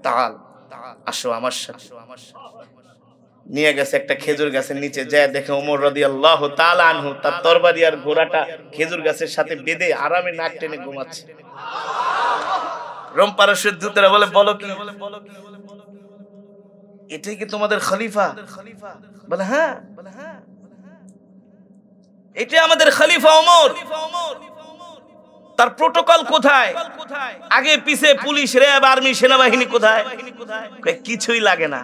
তাল আসো আমার সাথে। নিয়ে গেছে একটা খেজুর গাছের নিচে, যায় দেখে ওমর রাদিয়াল্লাহু তাআলা আনহু তার তরবারি আর ঘোড়াটা খেজুর গাছের সাথে বেঁধে আরামে নাক টেনে ঘুমাচ্ছে। রোম পারস্যের দূতরা বলে, বলো কি, এটাই কি তোমাদের খলিফা? বলে হ্যাঁ, এটাই আমাদের খলিফা ওমর। তার প্রোটোকল কোথায়? আগে পিছে পুলিশ, র্যাব, আর্মি, সেনাবাহিনী কোথায়? কিছুই লাগে না,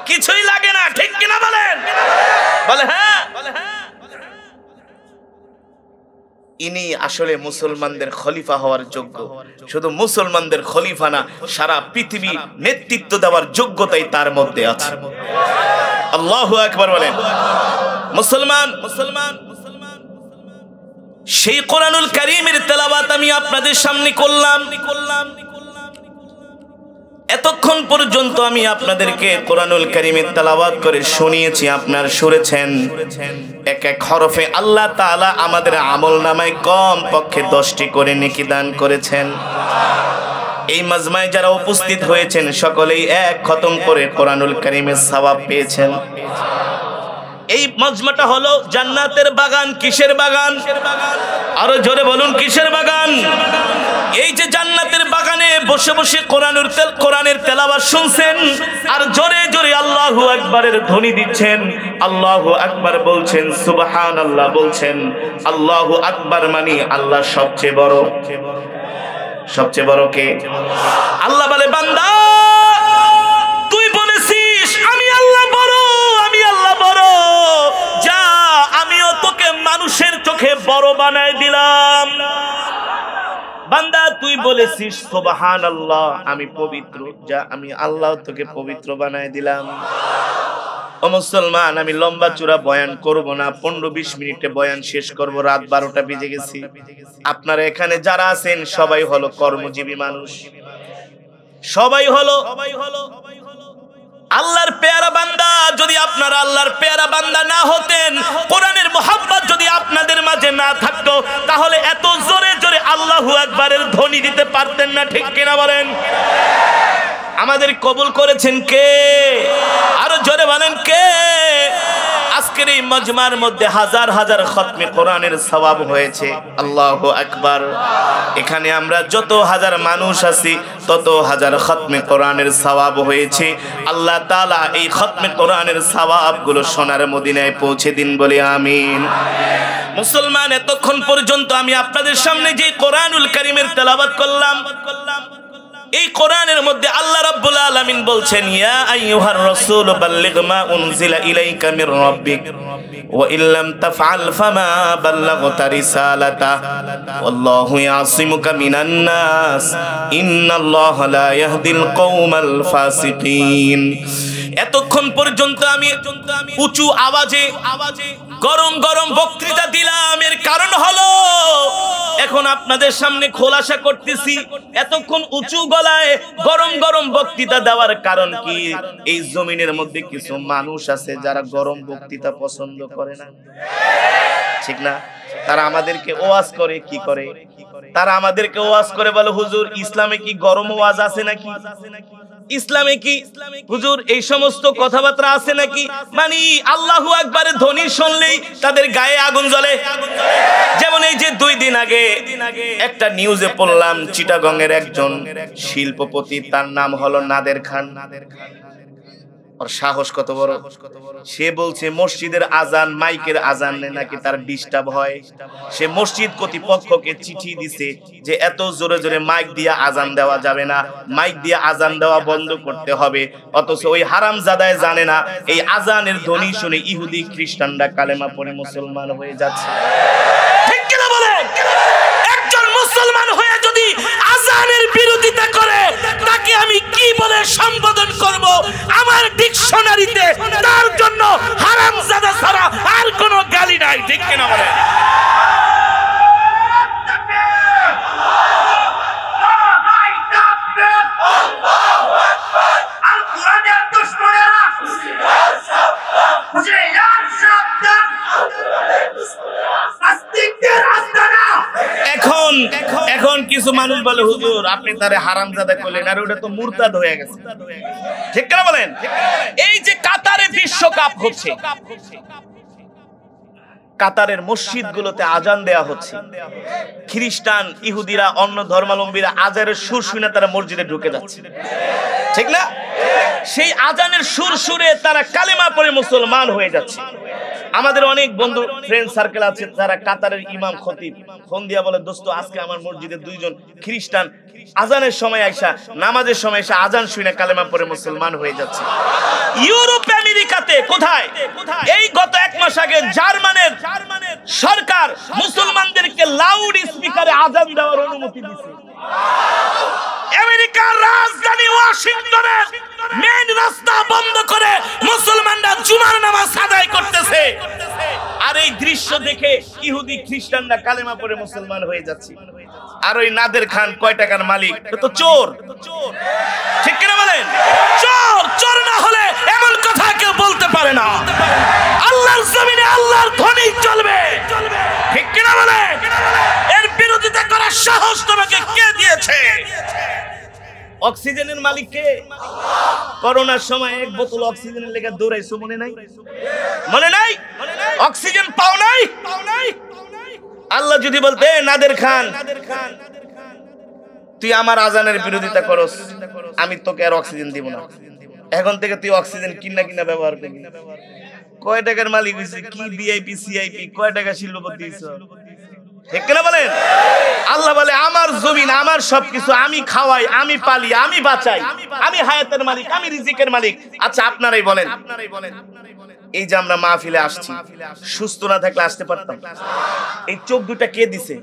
কিছুই লাগে না, ঠিক কিনা বলেন? বলে হ্যাঁ। ইনি আসলে মুসলমানদের খলিফা হওয়ার যোগ্য। শুধু মুসলমানদের খলিফা না, সারা পৃথিবী নেতৃত্ব দেওয়ার যোগ্যতাই তার মধ্যে আছে। আল্লাহু আকবার বলেন। মুসলমান সেই কোরআনুল কারীমের তেলাওয়াত আমি আপনাদের সামনে করলাম। এতক্ষণ পর্যন্ত আমি আপনাদেরকে কোরআনুল কারীমের তেলাওয়াত করে শুনিয়েছি, আপনারা শুনেছেন। এক এক হরফে আল্লাহ তাআলা আমাদের আমলনামায় কম পক্ষে 10টি করে নেকি দান করেছেন। এই মাজমায় যারা উপস্থিত হয়েছেন সকলেই এক খতম করে কোরআনুল কারীমের সওয়াব পেয়েছেন। এই মাজমাটা হলো জান্নাতের বাগান। কিসের বাগান? আরো জোরে বলুন, কিসের বাগান? এই যে জান্নাতের বাগানে বসে বসে কোরআনের তেলাওয়াত শুনছেন আর জোরে জোরে আল্লাহু আকবারের ধ্বনি দিচ্ছেন, আল্লাহু আকবার বলছেন, সুবহানাল্লাহ বলছেন। আল্লাহু আকবার মানে আল্লাহ সবচেয়ে বড়। সবচেয়ে বড় কে? আল্লাহ বলে, বান্দা তুই বলেছিস আমি আল্লাহ বড়, আমি আল্লাহ বড়, যা আমিও তোকে মানুষের চোখে বড় বানায় দিলাম। বান্দা তুই বলেছিস সুবহানাল্লাহ আমি পবিত্র, যা আমি আল্লাহ তোকে পবিত্র বানায় দিলাম। ও মুসলমান, আমি লম্বা চূড়া বয়ান করব না, 15-20 মিনিটে বয়ান শেষ করব। রাত 12টা বেজে গেছে। আপনারা এখানে যারা আছেন সবাই হলো কর্মজীবী মানুষ, সবাই হলো আল্লাহর পেয়ারা বান্দা। যদি আপনারা আল্লাহর পেয়ারা বান্দা না হতেন, কোরআনের মোহাব্বত যদি আপনাদের মাঝে না থাকতো, তাহলে এত জোরে জোরে আল্লাহু আকবারের ধ্বনি দিতে পারতেন না, ঠিক কিনা বলেন? আমাদের কবুল করেছেন কে? আরো জোরে বলেন কে? আজকের এই মজমার মধ্যে হাজার হাজার খতমে কোরআনের সওয়াব হয়েছে। আল্লাহু আকবার। এখানে আমরা যত হাজার মানুষ আছি তত হাজার খতমে কোরআনের সওয়াব হয়েছে। আল্লাহ তাআলা এই খতমে কোরআনের সওয়াবগুলো সোনার মদিনায় পৌঁছে দিন, বলে আমিন। মুসলমান, এতক্ষণ পর্যন্ত আমি আপনাদের সামনে যে কোরআনুল কারীমের তেলাওয়াত করলাম, এই কোরআনের মধ্যে আল্লাহ রাব্বুল আলামিন বলছেন, ইয়া আইয়ুহার রাসূল বাল্লিগ মা উনজিলা ইলাইকা মির রাব্বিক ওয়া ইল্লাম তাফআল ফামা বাল্লাগতা রিসালাতা ওয়াল্লাহু ইয়াসিমুকা মিনান নাস ইন্নাল্লাহা লা ইয়াহদিল কওমাল ফাসিকিন। এতক্ষণ পর্যন্ত আমি উঁচু আওয়াজে গরম গরম বক্তৃতা দিলাম। এর কারণ হলো এখন আপনাদের সামনে খোলাসা করতেছি, এতক্ষণ উঁচু গলায় গরম গরম বক্তৃতা দেওয়ার কারণ কি? এই জমিনের মধ্যে কিছু মানুষ আছে যারা গরম বক্তৃতা পছন্দ করে না, ঠিক না? তারা আমাদেরকে ওয়াজ করে, কি করে? তারা আমাদেরকে ওয়াজ করে বলে, হুজুর ইসলামে কি গরম ওয়াজ আছে নাকি? ইসলামে কি হুজুর এই সমস্ত কথাবার্তা আছে নাকি? মানে আল্লাহু আকবারের ধ্বনি শুনলেই তাদের গায়ে আগুন জ্বলে। যেমন এই যে 2 দিন আগে একটা নিউজে পড়লাম, চিটাগংয়ের একজন শিল্পপতি, তার নাম হলো নাদের খান। ওর সাহস কত বড়! সে বলছে মসজিদের আজান, মাইকের আজান নাকি তার ডিস্টার্ব হয়। সে মসজিদ কর্তৃপক্ষকে চিঠি দিছে যে এত জোরে জোরে মাইক দিয়ে আজান দেওয়া যাবে না, মাইক দিয়ে আজান দেওয়া বন্ধ করতে হবে। অথচ ওই হারামজাদায় জানে না এই আজানের ধ্বনি শুনে ইহুদি খ্রিস্টানরা কালেমা পড়ে মুসলমান হয়ে যাচ্ছে। ঠিক কিনা বলেন? একজন মুসলমান হয়ে যদি আজানের বিরোধিতা করে তাকে আমি কি বলে সম্বোধন করব? আমার ডিকশনারিতে তার জন্য হারামজাদা ছাড়া আর কোনো গালি নাই। ঠিক কিনা বলেন? এখন কিছু মানুষ বলে হুজুর আপনি তারে হারামজাদা কইলেন, আর ওটা তো মুরতাদ হয়ে গেছে। ঠিক কিনা বলেন? এই যে কাতারে বিশ্বকাপ হচ্ছে, কাতারের মসজিদগুলোতে আজান দেয়া হচ্ছে, খ্রিস্টান ইহুদিরা অন্য ধর্মাবলম্বীরা আজানের সুর শুনে তারা মসজিদে ঢুকে যাচ্ছে, ঠিক না? সেই আজানের সুর শুনে তারা কালেমা পড়ে মুসলমান হয়ে যাচ্ছে। আমাদের অনেক বন্ধু ফ্রেন্ড সার্কেল আছে যারা কাতারের ইমাম খতিব ফোন দিয়া বলে, দোস্ত আজকে আমার মসজিদে 2 জন খ্রিস্টান আজানের সময় আইসা নামাজের সময় এসে আজান শুনে কালেমা পড়ে মুসলমান হয়ে যাচ্ছে। ইউরোপ আমেরিকাতে কোথায়? এই গত 1 মাস আগে জার্মানের সরকার মুসলমানদেরকে লাউড স্পিকারে আজান দেওয়ার অনুমতি দিয়েছে। আমেরিকার রাজধানী ওয়াশিংটনের মেইন রাস্তা বন্ধ করে মুসলমানরা জুমার নামাজ আদায় করতেছে। আর এই দৃশ্য দেখে ইহুদি খ্রিস্টানরা কালেমা পড়ে মুসলমান হয়ে যাচ্ছে। আর ওই নাদের খান কয় টাকার মালিক? তো চোর। ঠিক কিনা বলেন? চোর। চোর না হলে এমন কথা কেউ বলতে পারে না। আল্লাহর জমিনে আল্লাহর ধ্বনি চলবে। ঠিক কিনা বলেন? এর বিরোধিতা করার সাহস তোমাকে কে দিয়েছে? অক্সিজেনের মালিক কে? করোনার সময় 1 বোতল অক্সিজেনের লেগে দৌড়াইছো, মনে নাই? মনে নাই? অক্সিজেন পাও নাই? আল্লাহ যদি বলতে নাদের খান তুই আমার আজানের বিরোধিতা করস, আমি তোকে আর অক্সিজেন দিব না, এখন থেকে তুই অক্সিজেন কিনা ব্যবহার করবি। কয় টাকার মালিক হইছে? কি ভিআইপি সিআইপি কয় টাকা শিল্পপতি হইছ? ঠিক কিনা বলেন? আল্লাহ বলে আমার জমিন, আমার সবকিছু, আমি খাওয়াই, আমি পালি, আমি বাঁচাই, আমি হায়াতের মালিক, আমি রিজিকের মালিক। আচ্ছা আপনারাই বলেন, এই যে আমরা মাহফিলে আসছি, সুস্থ না থাকলে আসতে পারতাম? এই চোখ দুটা কে দিছে?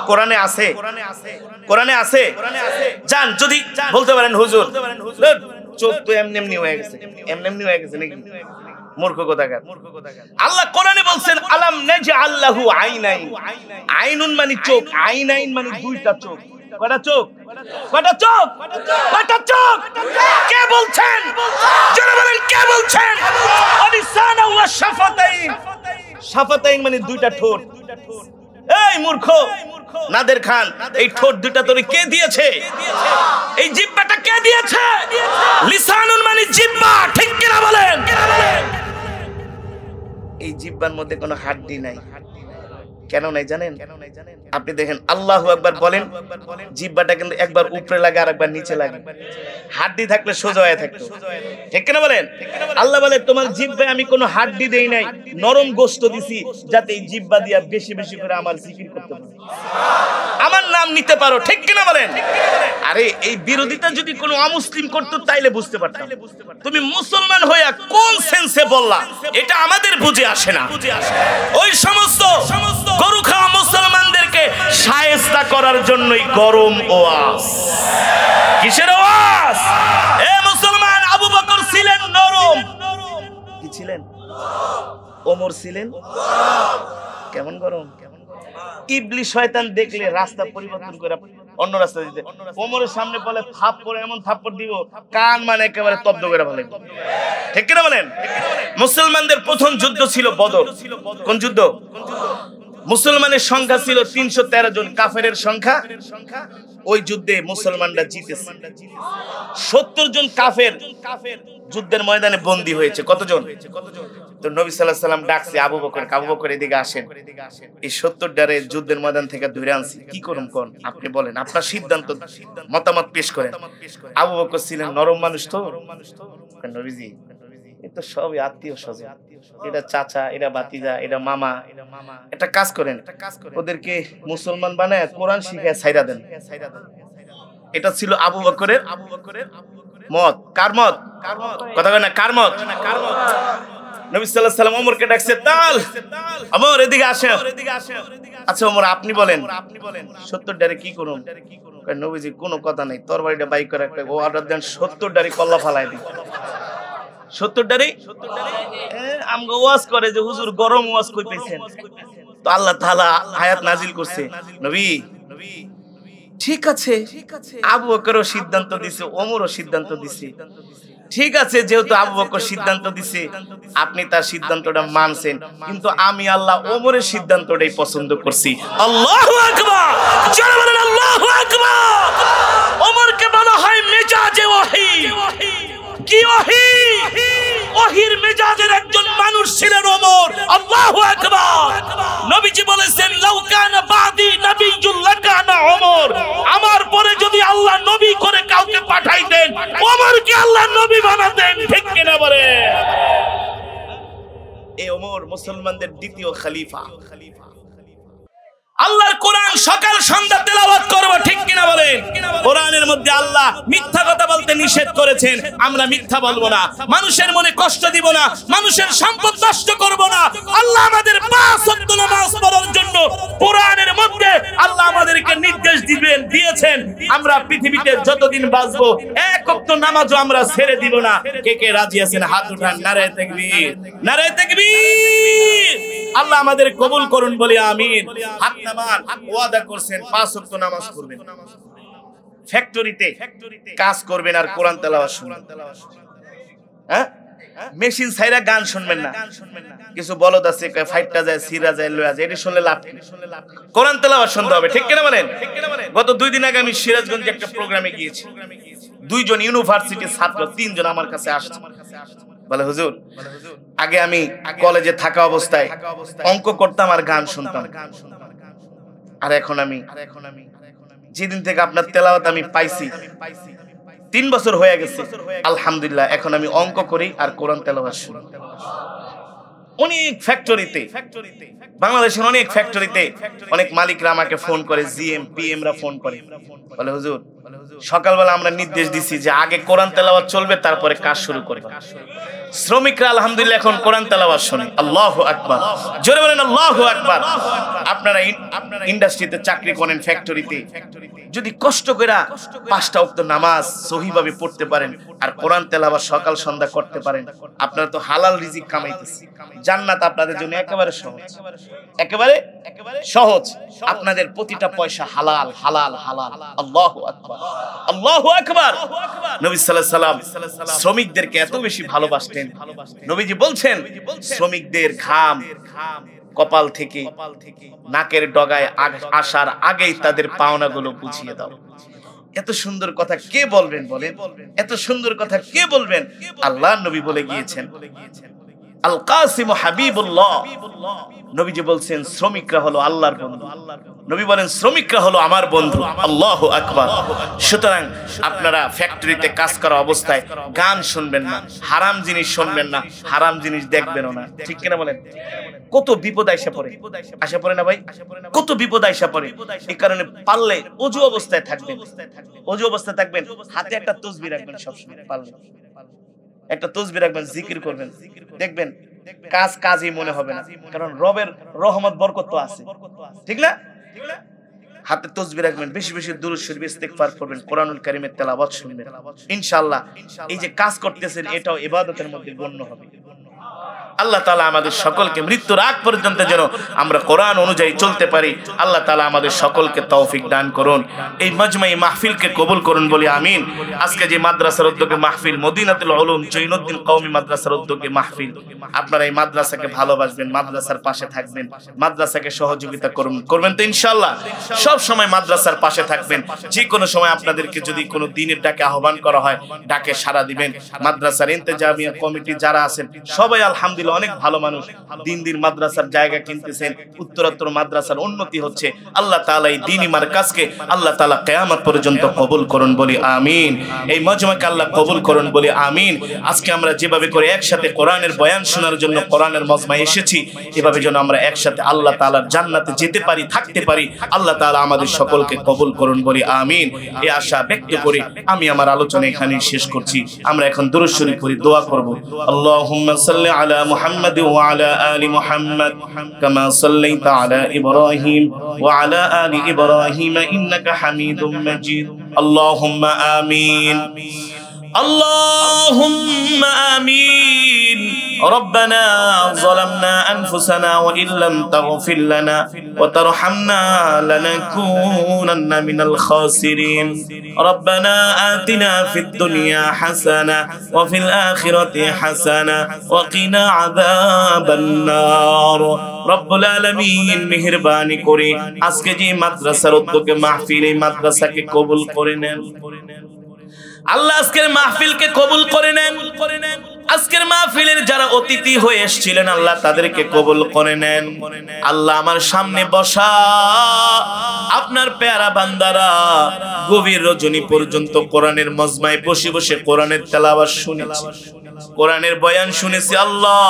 কোরআনে আছে? কোরআনে আছে? জান যদি বলতে পারেন হুজুর চোখ তো এমনি হয়ে গেছে, এমনি হয়ে গেছে নাকি? মূর্খ কোথাকার। আল্লাহ কোরআনে বলছেন আলাম নাজআল লাহু আইনাইন। আইনুন মানে চোখ, আইনাইন মানে 2টা চোখ। কয়টা চোখ? কয়টা চোখ? কয়টা চোখ? কে বলছেন? যারা বলেন কে বলছেন? আলিসানা ওয়া শাফাতাইন। শাফাতাইন মানে 2টা ঠোঁট। এই মূর্খ নাদের খান, এই ঠোঁট 2টা তোরে কে দিয়েছে? এই জিহ্বাটা কে দিয়েছে? লিসানুন মানে জিহ্বা। ঠিক কিনা বলেন? এই জিহ্বার মধ্যে কোনো হাড্ডি নাই। কেন নাই জানেন? আপনি দেখেন আল্লাহু আকবার বলেন, জিহ্বাটা কিন্তু একবার উপরে লাগে আর একবার নিচে লাগে। হাড্ডি থাকলে সোজা হয়ে থাকতো। ঠিক কিনা বলেন? আল্লাহ বলে তোমার জিহ্বায় আমি কোনো হাড্ডি দেই নাই, নরম গোশত দিছি যাতে এই জিহ্বা দিয়া বেশি বেশি করে আমার জিকির করতে পারো, আমার নাম নিতে পারো। ঠিক কিনা বলেন? আরে এই বিরোধিতা যদি কোনো অমুসলিম করতো তাইলে বুঝতে পারতাম। তুমি মুসলমান হইয়া কোন সেন্সে বললা এটা আমাদের বুঝে আসে না। ওই সমস্ত গরু খাওয়া মুসলমানদেরকে শায়েস্তা করার জন্যই গরম ওয়াজ। কিসের ওয়াজ? এ মুসলমান, আবু বকর ছিলেন নরম। কি ছিলেন? ওমর ছিলেন কেমন গরম? ইবলিস শয়তান দেখলে রাস্তা পরিবর্তন করে অন্য রাস্তা দিতে। ওমরের সামনে বলে থাপ্পড়, এমন থাপ্পড় দিব কান মানে একেবারে তব্দ করে ফেলে। ঠিক কিনা বলেন? মুসলমানদের প্রথম যুদ্ধ ছিল বদর। কোন যুদ্ধ? মুসলমানের সংখ্যা ছিল 313 জন, কাফেরের সংখ্যা, ওই যুদ্ধে মুসলমানরা জিতেছে। 70 জন কাফের যুদ্ধের ময়দানে বন্দী হয়েছে। কতজন? তো নবী সাল্লাল্লাহু আলাইহি ওয়াসাল্লাম ডাকছে আবু বকর, আবু বকর এদিকে আসেন, এই 70 ডারে যুদ্ধের ময়দান থেকে ধরে আনছি, কি করুম কোন, আপনি বলেন, আপনার সিদ্ধান্ত মতামত পেশ করেন। আবু বকর ছিলেন নরম মানুষ, তো নবীজি এ তো সবই আত্মীয় স্বজন, এটা চাচা, এটা ভাতিজা, এটা মামা, একটা কাজ করেন, ওদেরকে মুসলমান বানায় কোরআন শিখায় ছাইরা দেন। এটা ছিল আবু বকরের মত। কার মত? কথা কয় না, কার মত? নবী সাল্লাল্লাহু আলাইহি ওয়াসাল্লাম ওমরকে ডাকছে, তাল ওমর এদিকে আসেন। আচ্ছা ওমর আপনি বলেন 70 ডারে কি করুন? কয় নবীজি কোনো কথা নাই, তরবারিটা বাইক করে একটা অর্ডার দেন, 70 ডারে কল্লা ফালাই দিন। 70 ডারে আমগো ওয়াজ করে যে হুজুর গরম ওয়াজ কই পেছেন, তো আল্লাহ তাআলা আয়াত নাজিল করছে, নবী ঠিক আছে, আবু বকরও সিদ্ধান্ত দিছে, ওমরও সিদ্ধান্ত দিছে, ঠিক আছে, যেহেতু আবু বকর সিদ্ধান্ত দিছে আপনি তার সিদ্ধান্তটা মানছেন, কিন্তু আমি আল্লাহ ওমরের সিদ্ধান্তটাই পছন্দ করছি। আল্লাহু আকবার, জোরে বলেন আল্লাহু আকবার। ওমরকে বলা হয় মেজাজে ওহী। কি ওহী? ওহীর মেজাজের একজন মানুষ ছিলেন ওমর। আল্লাহু আকবার। নবীজি বলেছেন লাউ কানা বাদি নবিয়্যুল লাকানা ওমর, আমার পরে যদি আল্লাহ নবী করে কাউকে পাঠাইতেন ওমরকে আল্লাহ নবী বানাতেন। ঠিক কিনা বলে? এই ওমর মুসলমানদের দ্বিতীয় খলিফা। আল্লাহর কোরআন সকাল সন্ধ্যা তেলাওয়াত করব, ঠিক কিনা বলেন? কোরআনের মধ্যে আল্লাহ মিথ্যা কথা বলতে নিষেধ করেছেন, আমরা মিথ্যা বলবো না, মানুষের মনে কষ্ট দিব না, মানুষের সম্পদ নষ্ট করব না। আল্লাহ আমাদের 5 ওয়াক্ত নামাজ পড়ার জন্য কোরআনের মধ্যে আল্লাহ আমাদেরকে নির্দেশ দিয়েছেন। আমরা পৃথিবীতে যতদিন বাঁচবো 1 ওয়াক্ত নামাজও আমরা ছেড়ে দিব না। কে কে রাজি আছেন হাত উঠান, নারে তাকবীর, নারে তাকবীর। আল্লাহ আমাদের কবুল করুন বলি আমিন। হাত নামান, ওয়াদা করছেন 5 ওয়াক্ত নামাজ পড়বেন, ফ্যাক্টরিতে কাজ করবেন আর কোরআন তেলাওয়াত শুনবেন। হ্যাঁ, মেশিন ছাইরা গান শুনবেন না। কিছু বলদ আছে ফাইটটা যায়, সিরা যায়, লয়া যায়, এটা শুনলে লাভ কি? কোরআন তেলাওয়াত শুনতে হবে, ঠিক কিনা বলেন? গত 2 দিন আগে আমি সিরাজগঞ্জে একটা প্রোগ্রামে গিয়েছি। 2 জন ইউনিভার্সিটির ছাত্র, 3 জন আমার কাছে আসছে, বলে হুজুর আগে আমি কলেজে থাকা অবস্থায় অঙ্ক করতাম আর গান শুনতাম, আর এখন আমি যেদিন থেকে আপনার তেলাওয়াত আমি পাইছি 3 বছর হয়ে গেছে, আলহামদুলিল্লাহ এখন আমি অঙ্ক করি আর কোরআন তেলাওয়াত শুনি। অনেক ফ্যাক্টরিতে, বাংলাদেশের অনেক ফ্যাক্টরিতে অনেক মালিকরা আমাকে ফোন করে, জিএম পিএম রা ফোন করে, বলে হুজুর সকালবেলা আমরা নির্দেশ দিছি যে আগে কোরআন তেলাওয়াত চলবে, তারপরে কাজ শুরু করবে। শ্রমিকরা আলহামদুলিল্লাহ এখন কোরআন তেলাওয়াত শুনে। আল্লাহু আকবার, জোরে বলেন আল্লাহু আকবার। আপনারা ইন্ডাস্ট্রিতে চাকরি করেন, ফ্যাক্টরিতে যদি কষ্ট করে 5টা ওয়াক্ত নামাজ সহিভাবে পড়তে পারেন আর কোরআন তেলাওয়াত সকাল সন্ধ্যা করতে পারেন, আপনারা তো হালাল রিজিক কামাইতেছেন। জান্নাত আপনাদের জন্য একেবারে সহজ, একেবারে সহজ। আপনাদের প্রতিটা পয়সা হালাল হালাল হালাল। আল্লাহু আকবার, আল্লাহু আকবার। নবী সাল্লাল্লাহু আলাইহি ওয়াসাল্লাম শ্রমিকদেরকে এত বেশি ভালোবাসতেন, নবীজি বলছেন শ্রমিকদের ঘাম কপাল থেকে নাকের ডগায় আসার আগেই তাদের পাওনাগুলো বুঝিয়ে দাও। এত সুন্দর কথা কে বলবেন বলেন? এত সুন্দর কথা কে বলবেন? আল্লাহর নবী বলে গিয়েছেন, আল কাসিম হাবিবুল্লাহ। নবীজি বলছেন শ্রমিকরা হলো আল্লাহর বন্ধু। নবী বলেন শ্রমিকরা হলো আমার বন্ধু। আল্লাহু আকবার। সুতরাং আপনারা ফ্যাক্টরিতে কাজ করা অবস্থায় গান শুনবেন না, হারাম জিনিস শুনবেন না, হারাম জিনিস দেখবেনও না, ঠিক কিনা বলেন? কত বিপদ আইসা পড়ে, আসা পড়ে না ভাই? কত বিপদ আইসা পড়ে। এই কারণে পারলে অজু অবস্থায় থাকবেন, অজু অবস্থায় থাকবেন, হাতে একটা তাসবিহ রাখবেন, সবসময় পারলে একটা তাসবিহ রাখবেন, জিকির করবেন, দেখবেন কাজই মনে হবে না, কারণ রবের রহমত বরকত তো আছে, ঠিক না? হাতে তাসবিহ রাখবেন, বেশি বেশি দুরূদ শরীফ ইস্তিগফার করবেন, কোরআনুল কারীমের তেলাওয়াত শুনবেন। ইনশাআল্লাহ এই যে কাজ করতেছেন এটাও ইবাদতের মধ্যে গণ্য হবে। আল্লাহ তাআলা আমাদের সকলকে মৃত্যুর আগ পর্যন্ত যেন আমরা কোরআন অনুযায়ী চলতে পারি। আল্লাহ তাআলা আমাদের সকলকে তৌফিক দান করুন। এই মাজমাই মাহফিলকে কবুল করুন বলি আমিন। আজকে যে মাদ্রাসার উদ্যোগে মাহফিল, মদিনাতুল উলুম জৈনুদ্দিন কওমি মাদ্রাসার উদ্যোগে মাহফিল, আপনারা এই মাদ্রাসাকে ভালোবাসবেন, মাদ্রাসার পাশে থাকবেন, মাদ্রাসাকে সহযোগিতা করবেন তো ইনশাআল্লাহ। সব সময় মাদ্রাসার পাশে থাকবেন। যে কোনো সময় আপনাদেরকে যদি কোনো দিনের ডাকে আহ্বান করা হয়, ডাকে সাড়া দিবেন। মাদ্রাসার ইন্তেজামিয়া কমিটি যারা আছেন সবাই আলহামদুলিল্লাহ অনেক ভালো মানুষ। দিন দিন মাদ্রাসার জায়গা কিনতেছেন, উত্তরোত্তর মাদ্রাসার উন্নতি হচ্ছে। আল্লাহ তাআলা এই দ্বীনি মারকাজকে আল্লাহ তাআলা কিয়ামত পর্যন্ত কবুল করুন বলি আমিন। এই মজমাকে আল্লাহ কবুল করুন বলি আমিন। আজকে আমরা যেভাবে করে একসাথে কোরআনের বয়ান শোনার জন্য কোরআনের মজমায় এসেছি, এভাবে যেন আমরা একসাথে আল্লাহ তাআলার জান্নাতে যেতে পারি, থাকতে পারি। আল্লাহ তাআলা আমাদের সকলকে কবুল করুন বলি আমিন। এই আশা ব্যক্ত করে আমি আমার আলোচনা এখানেই শেষ করছি। আমরা এখন দুরূদ শরীফ পড়ি, দোয়া করব। আল্লাহুম্মা সাল্লি আলা মুহাম্মাদ ওয়া আলা আলি মুহাম্মাদ কামা সাল্লাইতা আলা ইব্রাহিম ওয়া আলা আলি ইব্রাহিম ইন্নাকা হামিদুম মাজিদ। আল্লাহুম্মা আমিন। اللهم آمين. ربنا ظلمنا أنفسنا وإن لم تغفر لنا وترحمنا لنكونن من الخاسرين. ربنا آتنا في الدنيا حسنة وفي الآخرة حسنة وقنا عذاب النار. رب العالمين মেহেরবানি করে আজকে যে মাদ্রাসার উদ্যোগে মাহফিল, এই মাদ্রাসাকে কবুল করে নেন আল্লাহ। আজকের মাহফিলকে কবুল করে নেন। আজকের মাহফিলের যারা অতিথি হয়ে এসেছিলেন আল্লাহ তাদেরকে কবুল করে নেন। আল্লাহ আমার সামনে বসা আপনার পেয়ারা বান্দারা গভীর রজনী পর্যন্ত কোরআনের মজমায় বসে বসে কোরআনের তেলাওয়াত শুনেছি, কোরআনের বয়ান শুনেছি। আল্লাহ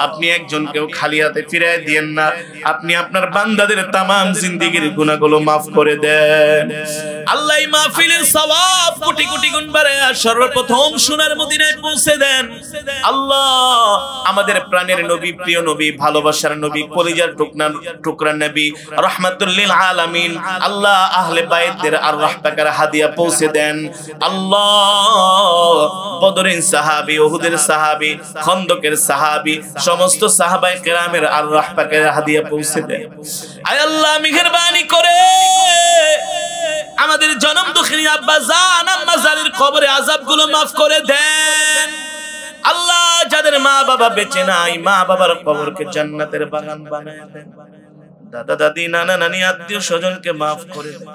আপনি একজনকেও খালি হাতে ফিরায় দিয়েন না। আপনি আপনার বান্দাদের তামাম জিন্দেগীর গুনাহগুলো মাফ করে দেন। আল্লাহ এই মাহফিলের সওয়াব কোটি কোটি গুণ বাড়ায়া সর্বপ্রথম সোনার মদিনায় পৌঁছে দেন। আল্লাহ আমাদের প্রাণের নবী, প্রিয় নবী, ভালোবাসার নবী, কলিজার টুকরা নবী, রাহমাতুল লিল আলামিন আল্লাহ আহলে বাইতদের আর রাহতাকার হাদিয়া পৌঁছে দেন। আল্লাহ বদরের সাহাবী, উহুদের সাহাবী, খন্দকের সাহাবী, সমস্ত সাহাবায়ে কেরামের আর রাহতাকার হাদিয়া পৌঁছে দেন। আয় আল্লাহ মেহেরবানি করে আমাদের জনম দুঃখিনী আব্বা জান আম্মা জানের কবরে আযাবগুলো maaf করে দেন। আল্লাহ যাদের মা বাবা বেঁচে নাই, মা বাবার কবরকে জান্নাতের বাগান বানায় দেন। দাদা দাদি, নানা নানি, আত্মীয় স্বজনকে maaf করে দেন।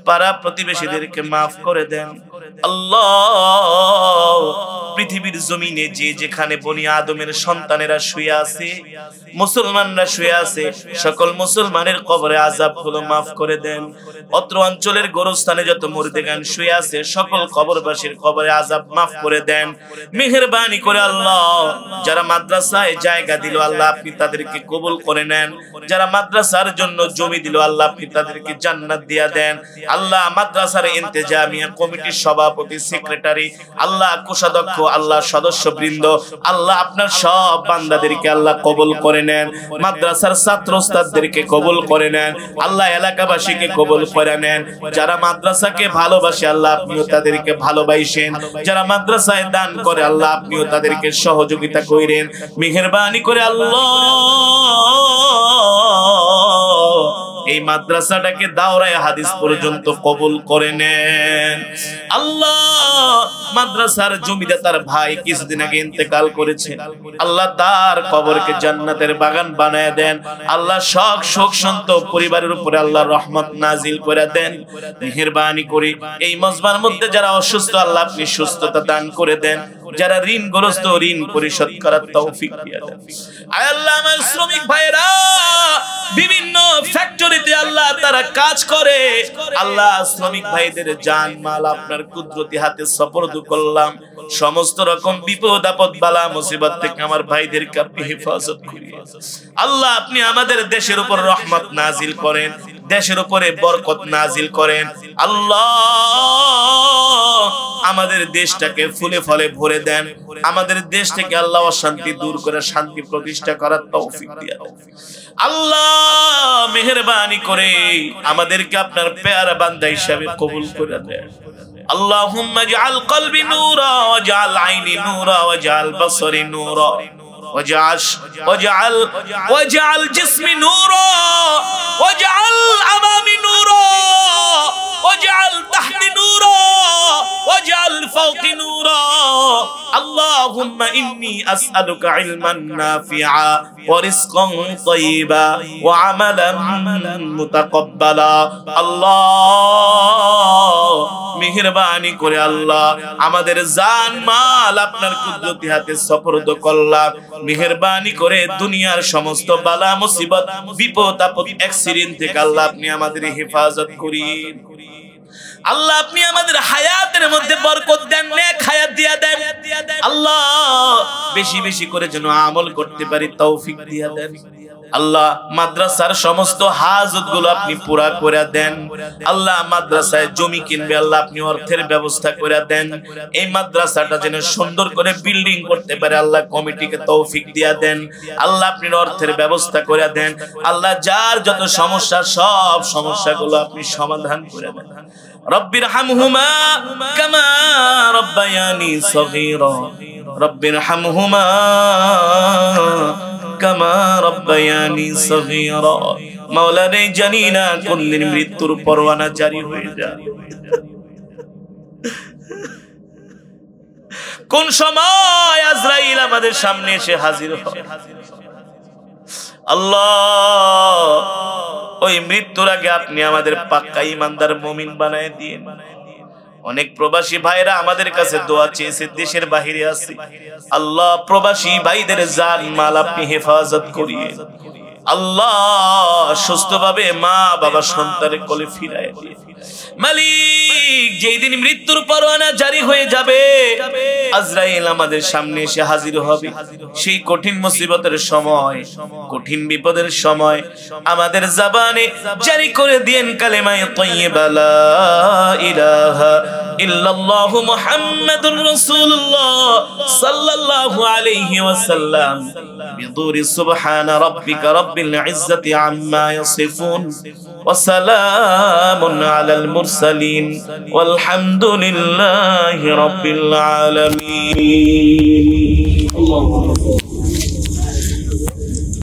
পাড়া প্রতিবেশীদেরকে maaf করে দেন। আল্লাহ পৃথিবীর জমিনে যে যেখানে বনি আদমের সন্তানেরা শুয়ে আছে, মুসলমানরা শুয়ে আছে, সকল মুসলমানের কবরে আযাবগুলো maaf করে দেন। অত্র অঞ্চলের গোরস্থানে যত মুর্দেগান শুয়ে আছে সকল কবরবাসীর কবরে আযাব maaf করে দেন। মেহেরবানি করে আল্লাহ যারা মাদ্রাসায় জায়গা দিল আল্লাহ আপনি তাদেরকে কবুল করে নেন। যারা মাদ্রাসার জন্য জমি দিল আল্লাহ আপনি তাদেরকে জান্নাত দিয়া দেন। আল্লাহ মাদ্রাসার ইন্তেজামিয়া কমিটির সভাপতি, সেক্রেটারি, আল্লাহ কোষাধ্যক্ষ, আল্লাহ সদস্যবৃন্দ, আল্লাহ আপনার সব বান্দাদেরকে আল্লাহ কবুল করে নেন। মাদ্রাসার ছাত্র ওস্তাদদেরকে কবুল করে নেন। আল্লাহ এলাকাবাসীকে কবুল করে নেন। যারা মাদ্রাসাকে ভালোবাসে আল্লাহ আপনিও তাদেরকে ভালোবাসেন। যারা মাদ্রাসায় দান করে আল্লাহ আপনিও তাদেরকে সহযোগিতা করেন। মেহেরবানি করে আল্লাহ এই মাদ্রাসাটাকে দাওরায়ে হাদিস পর্যন্ত কবুল করে নেন। আল্লাহ মাদ্রাসার জমিদার ভাই কিছুদিন আগে ইন্তেকাল করেছে, আল্লাহ তার কবরকে জান্নাতের বাগান বানায় দেন। আল্লাহ শোক সন্তপ্ত পরিবারের উপরে আল্লাহ রহমত নাজিল করে দেন। মেহেরবানি করে এই মজমার মধ্যে যারা অসুস্থ আল্লাহ আপনি সুস্থতা দান করে দেন। যারা ঋণগ্রস্ত ঋণ পরিশোধ করার তৌফিক দিয়ে দেন। আয় আল্লাহ আমার শ্রমিক ভাইরা বিভিন্ন ফ্যাক্টরিতে আল্লাহ তারা কাজ করে, আল্লাহ শ্রমিক ভাইদের জান মাল আপনার কুদরতি হাতে সুপর্দ করলাম। সমস্ত রকম বিপদ আপদ বালা মুসিবত থেকে আমার ভাইদেরকে আপনি হেফাজত করিয়ে আল্লাহ আপনি আমাদের দেশের উপর রহমত নাজিল করেন, দেশের উপরে বরকত নাজিল করেন। আল্লাহ আমাদের দেশটাকে ফুলে ফলে ভরে দেন। আমাদের দেশ থেকে আল্লাহ অশান্তি দূর করে শান্তি প্রতিষ্ঠা করার তৌফিক দিয়ে দেন। আল্লাহ মেহেরবানি করে আমাদেরকে আপনার পেয়ারা বান্দা হিসেবে কবুল করে দেন। আল্লাহুম্মা জাআল কলবি নূরা ওয়াজআল আইনি নূরা ওয়াজআল বসরি নূরা واجعل جسمي نورا واجعل أمامي نورا واجعل تحتي نورا واجعل فوقي نورا اللهم إني أسألك علما نافعا ورزقا طيبا وعملا متقبلا الله মেহেরবানি করে আল্লাহ আমাদের জান মাল আপনার কুদরতি হাতে সুপর্দ করলাম মেহেরবানি করে দুনিয়ার সমস্ত বালা মুসিবত বিপদ আপদ অ্যাক্সিডেন্ট থেকে আল্লাহ আপনি আমাদের হেফাজত করেন আল্লাহ আপনি আমাদের হায়াতের মধ্যে বরকত দেন নেক হায়াত দিয়া দেন আল্লাহ বেশি বেশি করে যেন আমল করতে পারি তৌফিক দিয়া দেন আল্লাহ মাদ্রাসার সমস্ত হাজতগুলো আপনি পুরা করে দেন আল্লাহ মাদ্রাসায় জমি কিনবে আল্লাহ আপনি অর্থের ব্যবস্থা করে দেন এই মাদ্রাসাটা যেন সুন্দর করে বিল্ডিং করতে পারে আল্লাহ কমিটিকে তৌফিক দিয়া দেন আল্লাহ আপনি অর্থের ব্যবস্থা করে দেন আল্লাহ যার যত সমস্যা সব সমস্যাগুলো আপনি সমাধান করে দেন রব্বিরহামহুমা কামা রব্বায়ানি সগীরা রব্বিরহামহুমা কামা রব্বায়ানি সগীরা মাওলা রে জানি না কোনদিন মৃত্যুর পরওয়ানা জারি হয়ে যায় কোন সময় আজরাইল আমাদের সামনে এসে হাজির হয় আল্লাহ ওই মৃত্যুর আগে আপনি আমাদের পাক্কা ঈমানদার মুমিন বানায় দিন অনেক প্রবাসী ভাইরা আমাদের কাছে দোয়া চেয়েছে দেশের বাইরে আছে আল্লাহ প্রবাসী ভাইদের জান মাল আপনি হেফাজত করিয়ে আল্লাহ সুস্থভাবে মা বাবা সন্তানের কোলে ফিরায় দিয়ে মালিক যেই দিন মৃত্যুর পরওয়ানা জারি হয়ে যাবে আজরাইল আমাদের সামনে এসে হাজির হবে সেই কঠিন মুসিবতের সময় কঠিন বিপদের সময় আমাদের জবানে জারি করে দেন কালেমায়ে তাইয়্যিবা লা ইলাহা ইল্লাল্লাহু মুহাম্মাদুর রাসূলুল্লাহ সাল্লাল্লাহু আলাইহি ওয়াসাল্লাম বিদুরি সুবহান রাব্বিকা রাব্বিল ইজ্জাতি আম্মা ইয়াসিফুন ওয়া সালামুন আলাল মুরসালিন ওয়ালহামদুলিল্লাহি রাব্বিল আলামিন।